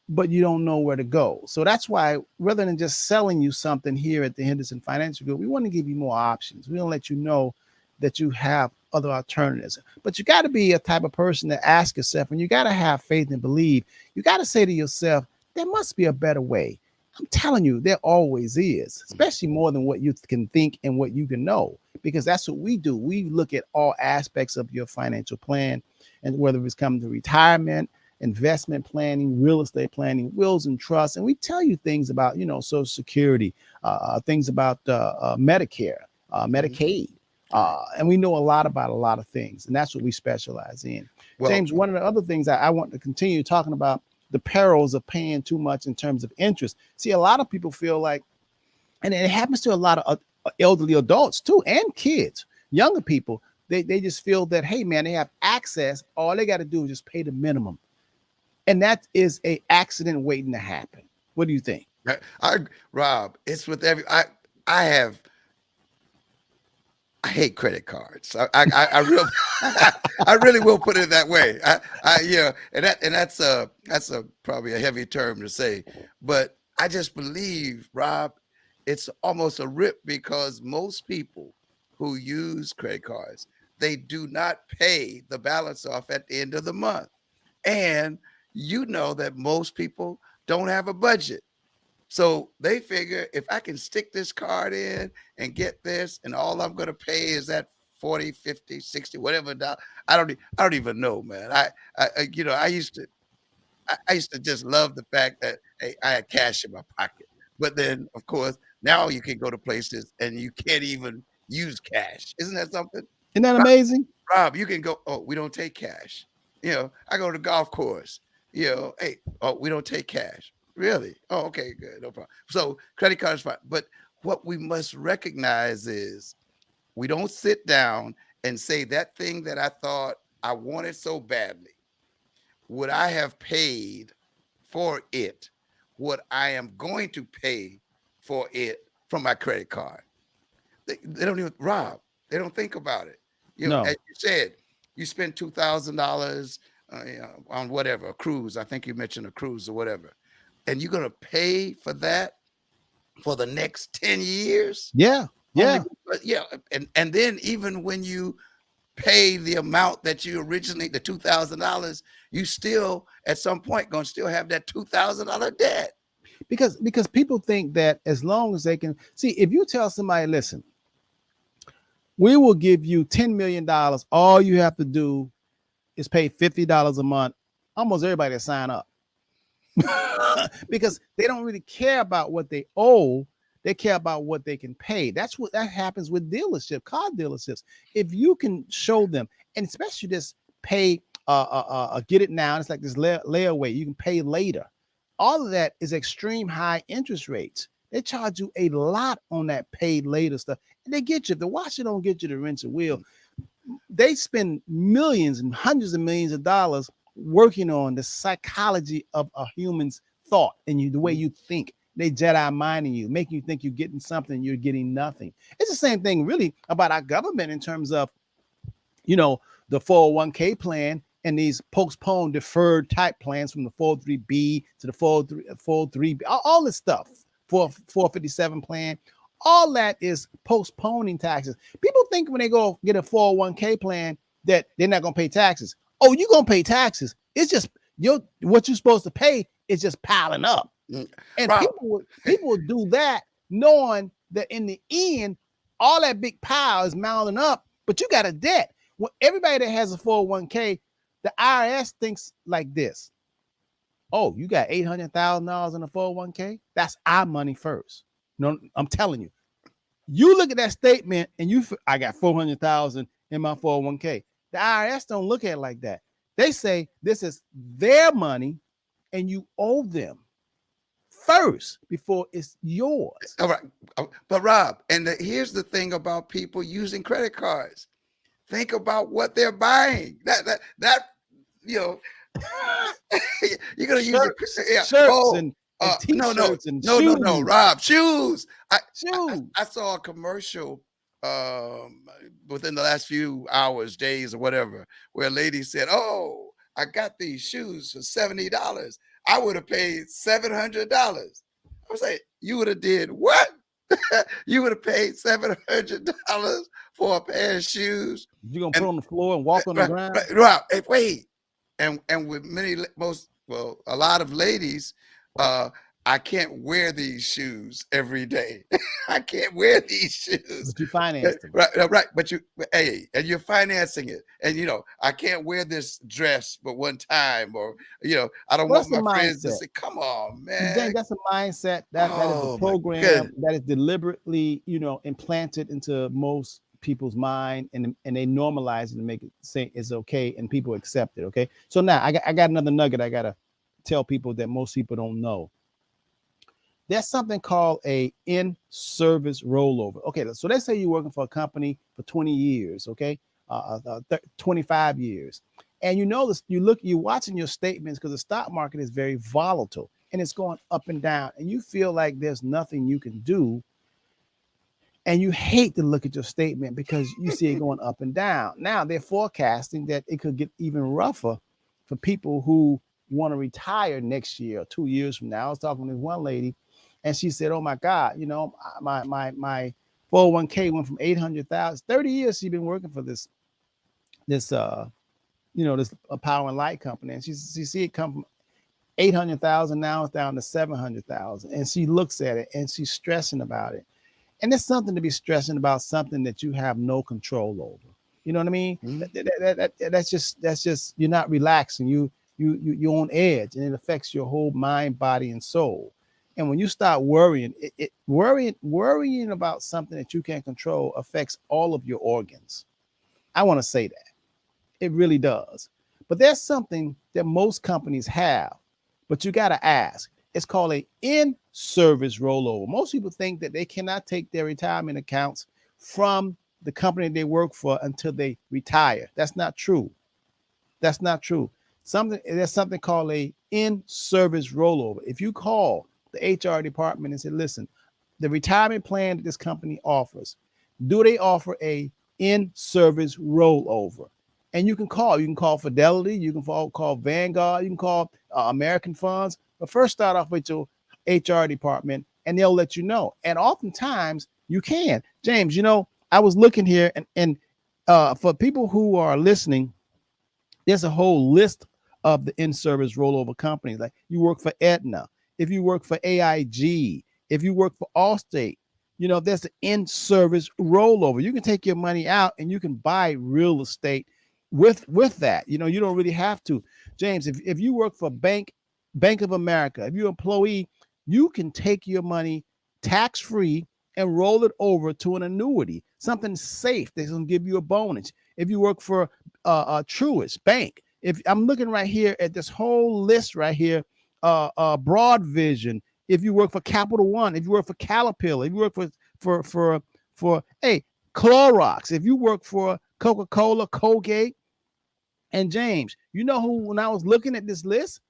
but you don't know where to go. So that's why, rather than just selling you something here at the Henderson Financial Group, we want to give you more options. We don't let you know that you have other alternatives. But you got to be a type of person to ask yourself, and you got to have faith and believe. You got to say to yourself, there must be a better way. I'm telling you, there always is, especially more than what you can think and what you can know, because that's what we do. We look at all aspects of your financial plan, and whether it's coming to retirement, investment planning, real estate planning, wills and trusts. And we tell you things about, Social Security, things about Medicare, Medicaid. And we know a lot about a lot of things. And that's what we specialize in. Well, James, one of the other things I want to continue talking about, the perils of paying too much in terms of interest. See, a lot of people feel like, and it happens to a lot of elderly adults too, and kids, younger people, they just feel that, hey, man, they have access. All they got to do is just pay the minimum. And that is a accident waiting to happen. What do you think? Rob, it's with I hate credit cards. I really, I really will put it that way. And that's probably a heavy term to say, but I just believe, Rob, it's almost a rip, because most people who use credit cards, they do not pay the balance off at the end of the month. And you know that most people don't have a budget. So they figure, if I can stick this card in and get this, and all I'm going to pay is that 40, 50, 60, whatever. I don't even know, man. I used to just love the fact that, hey, I had cash in my pocket. But then, of course, now you can go to places and you can't even use cash. Isn't that something? Isn't that amazing? Rob, you can go, oh, we don't take cash. I go to the golf course, hey, oh, we don't take cash. Really? Oh, okay, good. No problem. So credit card is fine. But what we must recognize is, we don't sit down and say, that thing that I thought I wanted so badly, would I have paid for it what I am going to pay for it from my credit card? They don't even, Rob, they don't think about it. No. As you said, you spend $2,000 on whatever, a cruise. I think you mentioned a cruise or whatever. And you're going to pay for that for the next 10 years? Yeah. Yeah. Yeah. And then even when you pay the amount that you originally, the $2,000, you still at some point going to still have that $2,000 debt. Because people think that as long as they can see, if you tell somebody, listen, we will give you $10 million. All you have to do is pay $50 a month. Almost everybody will sign up. Because they don't really care about what they owe. They care about what they can pay. That happens with car dealerships. If you can show them, and especially this pay, get it now. It's like this layaway. You can pay later. All of that is extreme high interest rates. They charge you a lot on that paid later stuff. And they get you. If the washer don't get you the rinse and wheel, they spend millions and hundreds of millions of dollars working on the psychology of a human's thought and the way you think. They Jedi minding you, making you think you're getting something, you're getting nothing. It's the same thing really about our government in terms of, the 401k plan and these postponed deferred type plans, from the 403b to the 403b, all this stuff, 457 plan. All that is postponing taxes. People think when they go get a 401k plan that they're not going to pay taxes. Oh, you're going to pay taxes. It's just what you're supposed to pay is just piling up. And people would do that knowing that in the end, all that big pile is mounting up, but you got a debt. Well, everybody that has a 401k, the IRS thinks like this. Oh, you got $800,000 in a 401k? That's our money first. No, I'm telling you. You look at that statement and I got 400,000 in my 401k. The IRS don't look at it like that. They say this is their money and you owe them first before it's yours. All right. But Rob, and here's the thing about people using credit cards. Think about what they're buying. That you're gonna shirts, use it. Shirts and t-shirts and shoes. No, Rob, shoes. Shoes. I saw a commercial within the last few hours, days, or whatever, where a lady said, "Oh, I got these shoes for $70. I would have paid $700." I was like, "You would have did what?" You would have paid $700 for a pair of shoes. You're gonna put on the floor and walk on the ground. Right. Hey, wait. And with a lot of ladies, I can't wear these shoes every day. I can't wear these shoes. But you finance them. Right. But and you're financing it. And I can't wear this dress but one time, or I don't want my friends to say, "Come on, man." James, that's a mindset. That is a program that is deliberately, implanted into most people's mind, and they normalize it and make it say it's okay, and people accept it. Okay. So now I got another nugget I gotta tell people that most people don't know. There's something called a in-service rollover. Okay, so let's say you're working for a company for 20 years, okay, 25 years, and you're watching your statements because the stock market is very volatile and it's going up and down, and you feel like there's nothing you can do, and you hate to look at your statement because you see it going up and down. Now they're forecasting that it could get even rougher for people who want to retire next year or 2 years from now. I was talking to one lady, and she said, "Oh my God, my 401k went from 800,000. 30 years she's been working for this power and light company, and she see it come from 800,000, now it's down to 700,000, and she looks at it and she's stressing about it. And it's something to be stressing about, something that you have no control over. You know what I mean? Mm-hmm. That's just you're not relaxing. You're on edge, and it affects your whole mind, body, and soul. And when you start worrying, worrying about something that you can't control affects all of your organs. I want to say that. It really does. But there's something that most companies have, but you got to ask. It's called a in-service rollover. Most people think that they cannot take their retirement accounts from the company they work for until they retire. That's not true. That's not true. There's something called a in-service rollover. If you call the HR department and say, "Listen, the retirement plan that this company offers, do they offer a in-service rollover?" And you can call Fidelity, you can call Vanguard, you can call American Funds, but first start off with your HR department and they'll let you know. And oftentimes you can. James, I was looking here, and for people who are listening, there's a whole list of the in-service rollover companies. Like, you work for Aetna, if you work for AIG, if you work for Allstate, there's an in-service rollover. You can take your money out and you can buy real estate with that. You don't really have to. James, if you work for Bank of America, if you're an employee, you can take your money tax-free and roll it over to an annuity, something safe that's going to give you a bonus. If you work for Truist Bank, if I'm looking right here at this whole list right here, Broad Vision, if you work for Capital One, if you work for Caterpillar, if you work for Clorox, if you work for Coca-Cola, Colgate, and James, when I was looking at this list,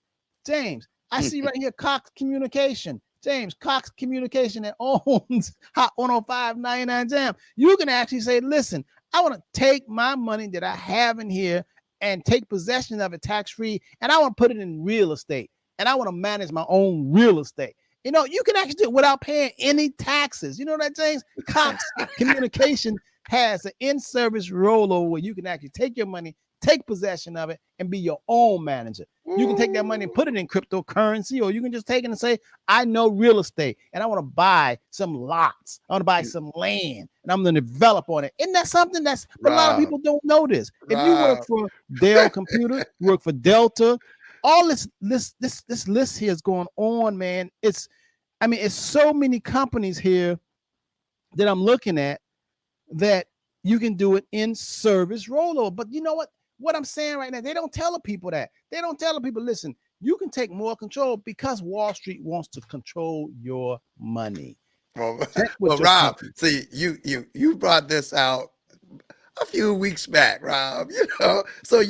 James, I see right here Cox Communication. James, Cox Communication that owns Hot 105.99 Jam. You can actually say, "Listen, I want to take my money that I have in here and take possession of it tax-free, and I want to put it in real estate, and I want to manage my own real estate." You can actually do it without paying any taxes. You know that, James? Cox Communication has an in-service rollover where you can actually take your money, take possession of it, and be your own manager. You can take that money and put it in cryptocurrency, or you can just take it and say, "I know real estate, and I want to buy some lots. I want to buy some land, and I'm going to develop on it." Isn't that something a lot of people don't know this? If you work for Dell Computer, you work for Delta, all this list here is going on, man. I mean, it's so many companies here that I'm looking at that you can do it in service rollover. But you know what I'm saying right now, they don't tell the people that. They don't tell the people, listen, you can take more control because Wall Street wants to control your money. Well, Check well, with your Rob, company. see, you brought this out a few weeks back, Rob. So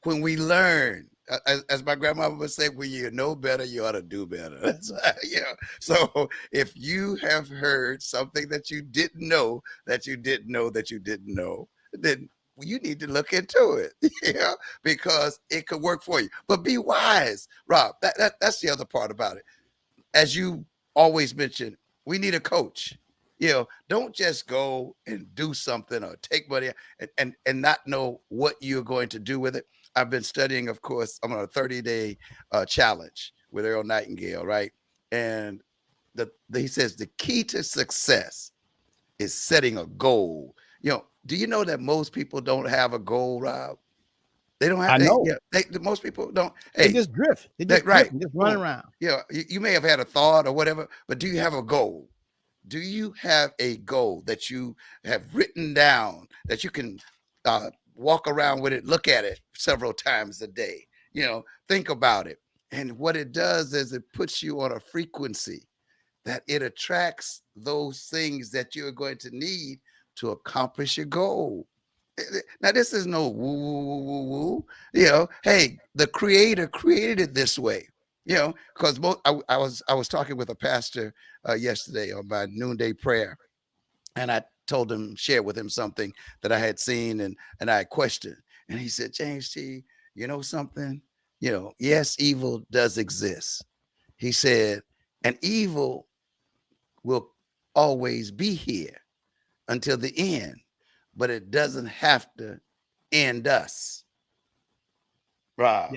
when we learn, as my grandmama would say, when you know better, you ought to do better. That's So if you have heard something that you didn't know, that you didn't know, that you didn't know, then you need to look into it, because it could work for you. But be wise, Rob. That's the other part about it. As you always mention, we need a coach. Don't just go and do something or take money and not know what you're going to do with it. I've been studying, of course, I'm on a 30-day challenge with Earl Nightingale, right? And he says the key to success is setting a goal. Do you know that most people don't have a goal, Rob? They don't have. I know. Most people don't. They Hey, just drift. They just right. drift and just run around. You may have had a thought or whatever, but do you have a goal? Do you have a goal that you have written down that you can walk around with it, look at it several times a day? Think about it. And what it does is it puts you on a frequency that it attracts those things that you're going to need to accomplish your goal. Now, this is no woo, woo, woo, woo. Hey, the creator created it this way. Because I was talking with a pastor yesterday on my noonday prayer, and I told him, share with him something that I had seen and I questioned. And he said, James T, you know something? Yes, evil does exist. He said, and evil will always be here until the end, but it doesn't have to end us. Rob.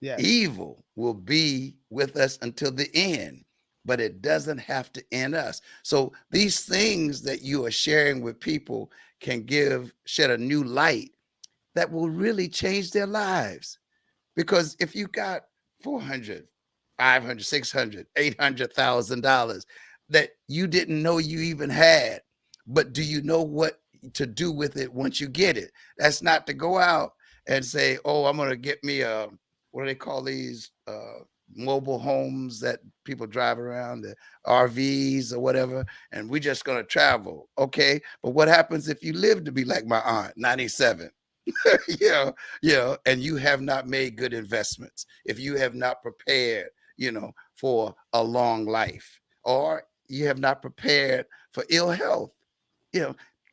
Yes. Evil will be with us until the end, but it doesn't have to end us. So these things that you are sharing with people can shed a new light that will really change their lives. Because if you got 400, 500, 600, $800,000 that you didn't know you even had, but do you know what to do with it once you get it? That's not to go out and say, oh, I'm going to get me what do they call these mobile homes that people drive around, the RVs or whatever, and we're just going to travel. Okay. But what happens if you live to be like my aunt, 97? And you have not made good investments, if you have not prepared, for a long life, or you have not prepared for ill health,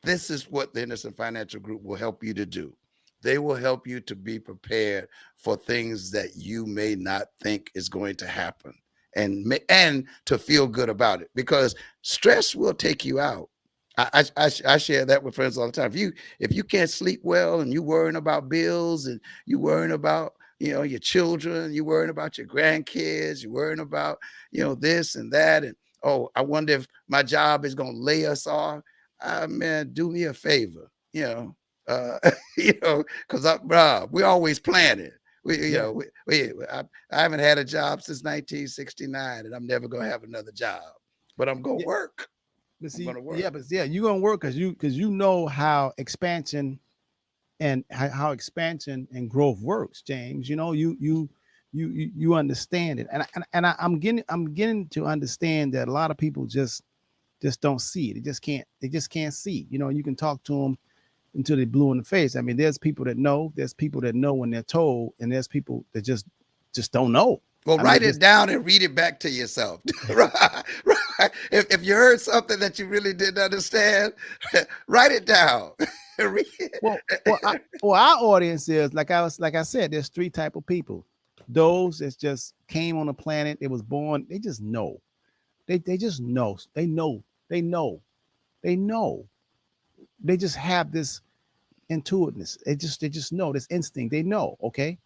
this is what the Henderson Financial Group will help you to do. They will help you to be prepared for things that you may not think is going to happen, and to feel good about it, because stress will take you out. I share that with friends all the time. If you can't sleep well and you worrying about bills and you worrying about your children, you worrying about your grandkids, you worrying about this and that, and oh, I wonder if my job is going to lay us off. Man, do me a favor, because Rob, we always planning. I haven't had a job since 1969, and I'm never gonna have another job, but I'm gonna work. But see, I'm gonna work. you're gonna work because you know how expansion and how expansion and growth works, James. You understand it, and I'm getting to understand that a lot of people just don't see it. They just can't see. You can talk to them until they blue in the face. I mean, there's people that know. There's people that know when they're told, and there's people that just don't know. Well, write it down and read it back to yourself. Right. If you heard something that you really didn't understand, write it down. Read it. Well, our audience is like I said, there's three type of people. Those that just came on the planet, they was born, they just know. They just know. They know. They just have this intuitiveness. They just know this instinct. They know. Okay.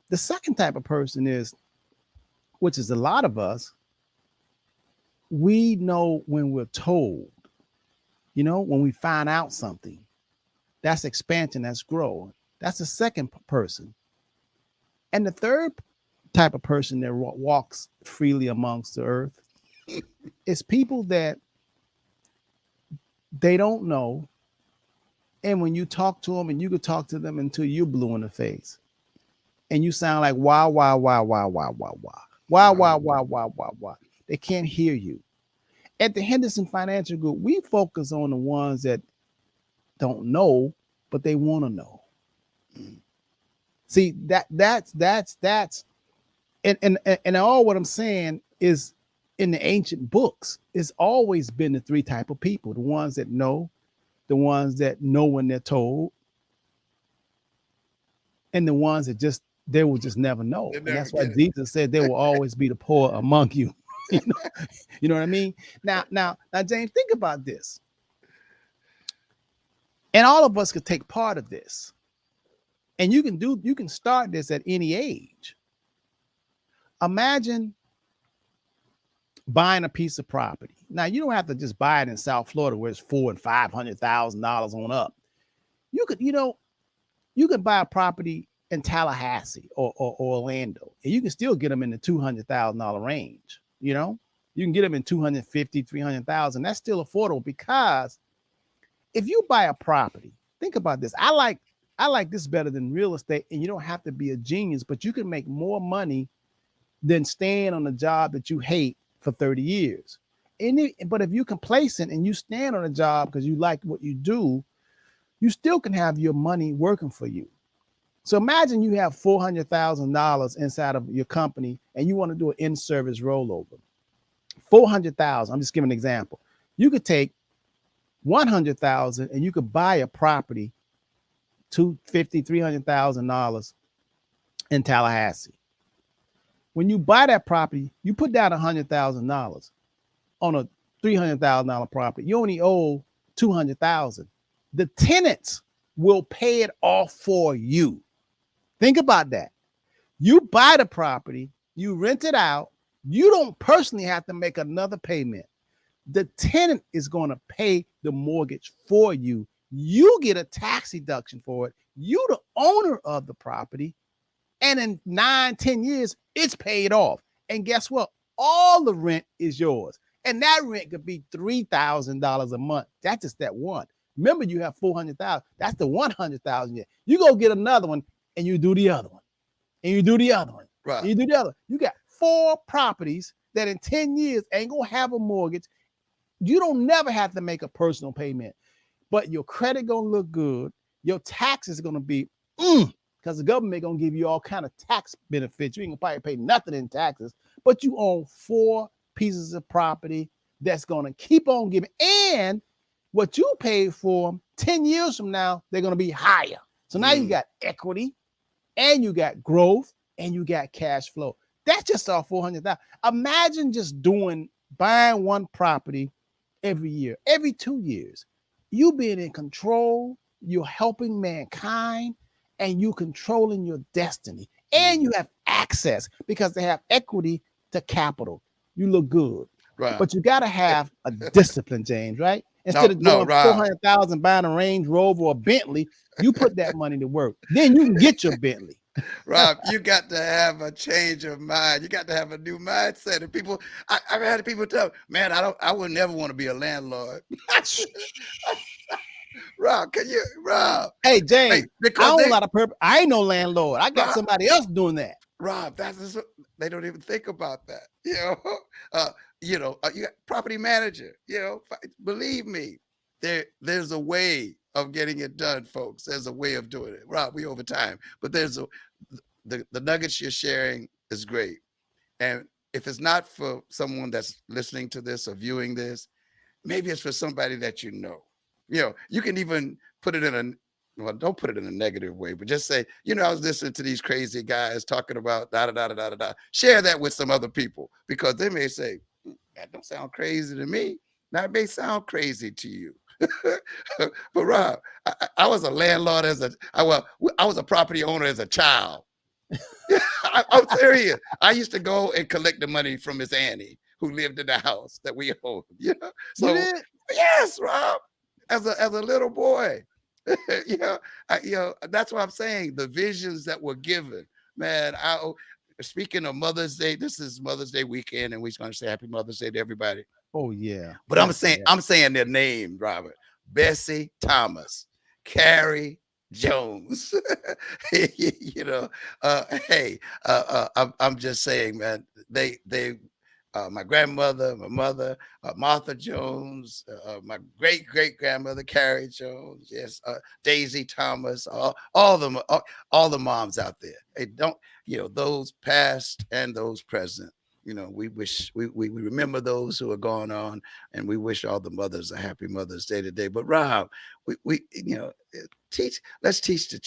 The second type of person is, which is a lot of us, we know when we're told, when we find out something. That's expansion, that's growth. That's the second person. And the third type of person that walks freely amongst the earth. It's people that they don't know. And when you talk to them, and you could talk to them until you're blue in the face, and you sound like wah, wah, wah, wah, wah, wah, wah, wah, wah, wah, wah, wah, wah. They can't hear you. At the Henderson Financial Group, we focus on the ones that don't know, but they want to know. See, that's and all what I'm saying is in the ancient books, it's always been the three type of people: the ones that know, the ones that know when they're told, and the ones that they will just never know. And that's why Jesus said there will always be the poor among you. You know what I mean? Now, James, think about this. And all of us could take part of this. And you can start this at any age. Imagine buying a piece of property. Now, you don't have to just buy it in South Florida where it's $400,000 and $500,000 on up. You could buy a property in Tallahassee or Orlando, and you can still get them in the $200,000 range. You can get them in 250, 300,000. That's still affordable, because if you buy a property, think about this. I like this better than real estate, and you don't have to be a genius, but you can make more money than staying on a job that you hate for 30 years. But if you're complacent and you stand on a job because you like what you do, you still can have your money working for you. So imagine you have $400,000 inside of your company and you want to do an in-service rollover. $400,000. I'm just giving an example. You could take $100,000 and you could buy a property, $250,000, $300,000 in Tallahassee. When you buy that property, you put down $100,000 on a $300,000 property. You only owe $200,000. The tenants will pay it off for you. Think about that. You buy the property, you rent it out. You don't personally have to make another payment. The tenant is going to pay the mortgage for you. You get a tax deduction for it. You the owner of the property. And in 9-10 years, it's paid off. And guess what? All the rent is yours. And that rent could be $3,000 a month. That's just that one. Remember, you have $400,000. That's the $100,000. You go get another one, and you do the other one, and you do the other one, right? And you do the other. You got 4 properties that in 10 years ain't gonna have a mortgage. You don't never have to make a personal payment, but your credit gonna look good. Your taxes gonna be because the government gonna give you all kind of tax benefits. You ain't gonna probably pay nothing in taxes, but you own 4 pieces of property that's gonna keep on giving. And what you paid for 10 years from now, they're gonna be higher. So now you got equity, and you got growth, and you got cash flow. That's just all $400,000. Imagine just buying one property every year, every 2 years. You being in control, you're helping mankind, and you controlling your destiny. And you have access because they have equity to capital. You look good. Right. But you got to have a discipline, James, right? Instead of doing $400,000 buying a Range Rover or a Bentley, you put that money to work. Then you can get your Bentley. Rob, you got to have a change of mind. You got to have a new mindset. And people, I've had people tell me, man, I would never want to be a landlord. Rob, Rob? Hey, James, because I own a lot of purpose. I ain't no landlord. I got Rob, somebody else doing that. Rob, they don't even think about that. You got property manager. Believe me, there's a way of getting it done, folks. There's a way of doing it. Rob, we over time, but there's the nuggets you're sharing is great. And if it's not for someone that's listening to this or viewing this, maybe it's for somebody that you know. You can even put it in don't put it in a negative way, but just say, I was listening to these crazy guys talking about da da da da da da. Share that with some other people, because they may say, that don't sound crazy to me. Now it may sound crazy to you. But Rob, I was a landlord I was a property owner as a child. I'm serious. I used to go and collect the money from Miss Annie, who lived in the house that we owned. So yes, Rob, as a little boy. That's what I'm saying. The visions that were given, man. speaking of Mother's Day, this is Mother's Day weekend, and we're going to say Happy Mother's Day to everybody. Oh yeah. But I'm saying their name, Robert. Bessie Thomas, Carrie Jones. You know, hey, I'm just saying, man. They my grandmother, my mother, Martha Jones, my great grandmother Carrie Jones, yes, Daisy Thomas, all the moms out there. Hey, don't, you know, those past and those present. You know, we remember those who are gone on, and we wish all the mothers a happy Mother's Day today. But Rob, we you know, let's teach the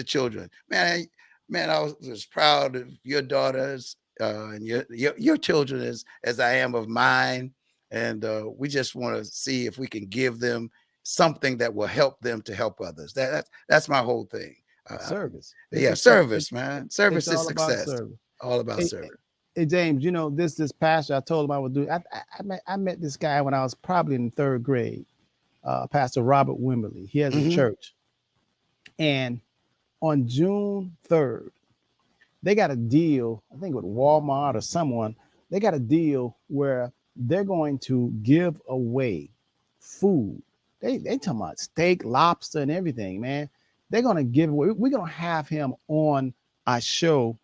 children, man. I was proud of your daughters and your children as I am of mine, and we just want to see if we can give them something that will help them to help others. That's my whole thing. Service. Yeah, service, man. Service is success. Service. All about service. Hey James, you know, this pastor, I told him I would do. I met this guy when I was probably in 3rd grade. Pastor Robert Wimberly. He has a church, and on June 3rd, they got a deal. I think with Walmart or someone. They got a deal where they're going to give away food. They talking about steak, lobster, and everything, man. They're gonna give away. We're gonna have him on our show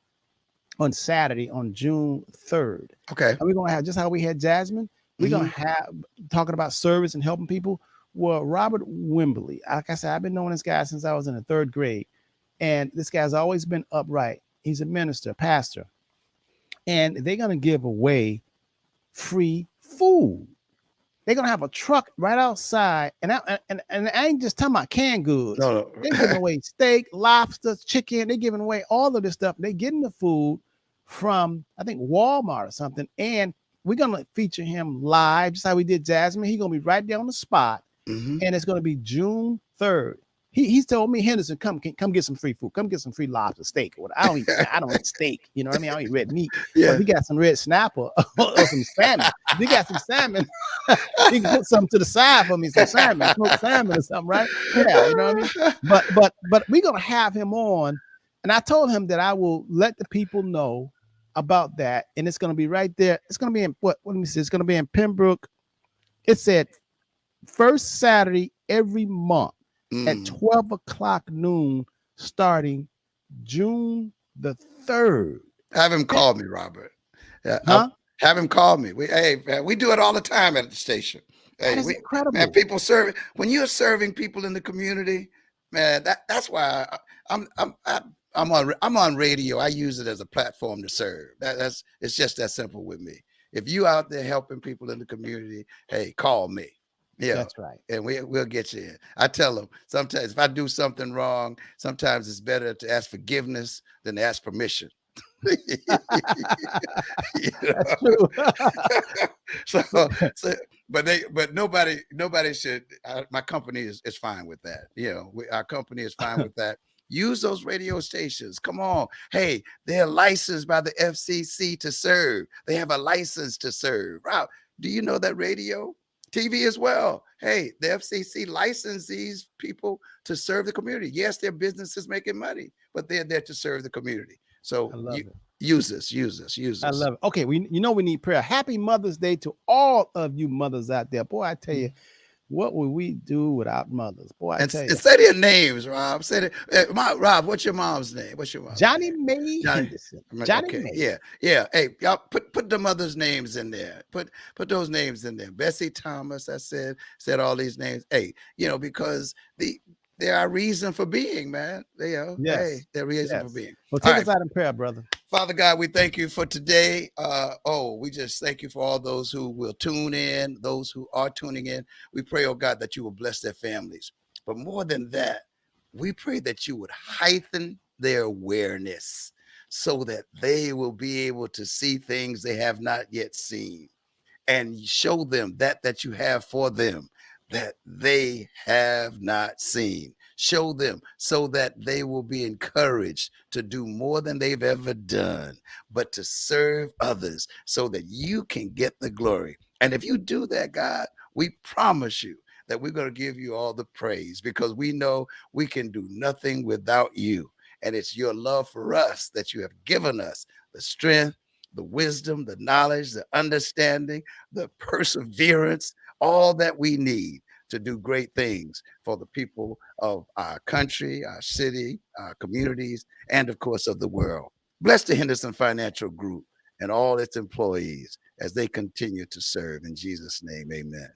on Saturday on June 3rd. Okay. And we're gonna have, just how we had Jasmine, we're gonna have talking about service and helping people. Well, Robert Wimberly, like I said, I've been knowing this guy since I was in the 3rd grade, and this guy's always been upright. He's a minister, pastor, and they're gonna give away free food. They're gonna have a truck right outside, and I ain't just talking about canned goods. No. They're giving away steak, lobster, chicken. They're giving away all of this stuff. They're getting the food from, I think, Walmart or something, and we're gonna feature him live, just how we did Jasmine. He's gonna be right there on the spot, and it's gonna be June 3rd. He's told me, Henderson, come get some free food. Come get some free lobster, steak. Or I don't eat steak. You know what I mean? I don't eat red meat. Yeah. But if he got some red snapper or some salmon, if he got some salmon, he can put something to the side for me, some salmon, smoked salmon or something, right? Yeah, you know what I mean? But we're gonna have him on, and I told him that I will let the people know about that, and it's gonna be right there. It's gonna be in what? Let me see. It's gonna be in Pembroke. It said first Saturday every month at 12 o'clock noon, starting June the 3rd. Have him call me, Robert. Yeah, have him call me. We do it all the time at the station. Hey, That is incredible. Man, people serving. When you're serving people in the community, man, that's why I'm on radio. I use it as a platform to serve. It's just that simple with me. If you out there helping people in the community, hey, call me. Yeah, That's right. And we'll get you in. I tell them sometimes if I do something wrong, sometimes it's better to ask forgiveness than to ask permission. That's true. But nobody should. My company is fine with that. You know, our company is fine with that. Use those radio stations. Come on. Hey, they're licensed by the FCC to serve. They have a license to serve. Wow. Do you know that radio? TV as well. Hey, the FCC licensed these people to serve the community. Yes, their business is making money, but they're there to serve the community. So use this. I love it. Okay, we need prayer. Happy Mother's Day to all of you mothers out there. Boy, I tell you, what would we do without mothers? Boy, I tell you. Say their names, Rob. Say it. Rob, what's your mom's name? What's your mom's Johnny name? Mae Henderson. Johnny Mae. Yeah. Hey, y'all put the mothers' names in there. Put those names in there. Bessie Thomas, I said all these names. Hey, you know, because there are reason for being, man. Yes. Hey, there reason for being. Well, take us out in prayer, brother. Father God, we thank you for today. We just thank you for all those who will tune in, those who are tuning in. We pray, oh God, that you will bless their families. But more than that, we pray that you would heighten their awareness so that they will be able to see things they have not yet seen, and show them that you have for them that they have not seen. Show them so that they will be encouraged to do more than they've ever done, but to serve others so that you can get the glory. And if you do that, God, we promise you that we're going to give you all the praise, because we know we can do nothing without you. And it's your love for us that you have given us the strength, the wisdom, the knowledge, the understanding, the perseverance, all that we need to do great things for the people of our country, our city, our communities, and of course of the world. Bless the Henderson Financial Group and all its employees as they continue to serve. In Jesus' name, amen.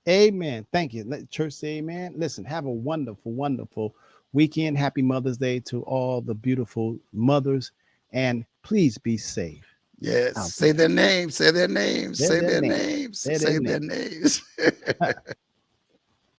Amen. Thank you. Let the church say amen. Listen, have a wonderful, wonderful weekend. Happy Mother's Day to all the beautiful mothers. And please be safe. Yes, Out say their names, say their names, Say say their their names. names, Say their say their names.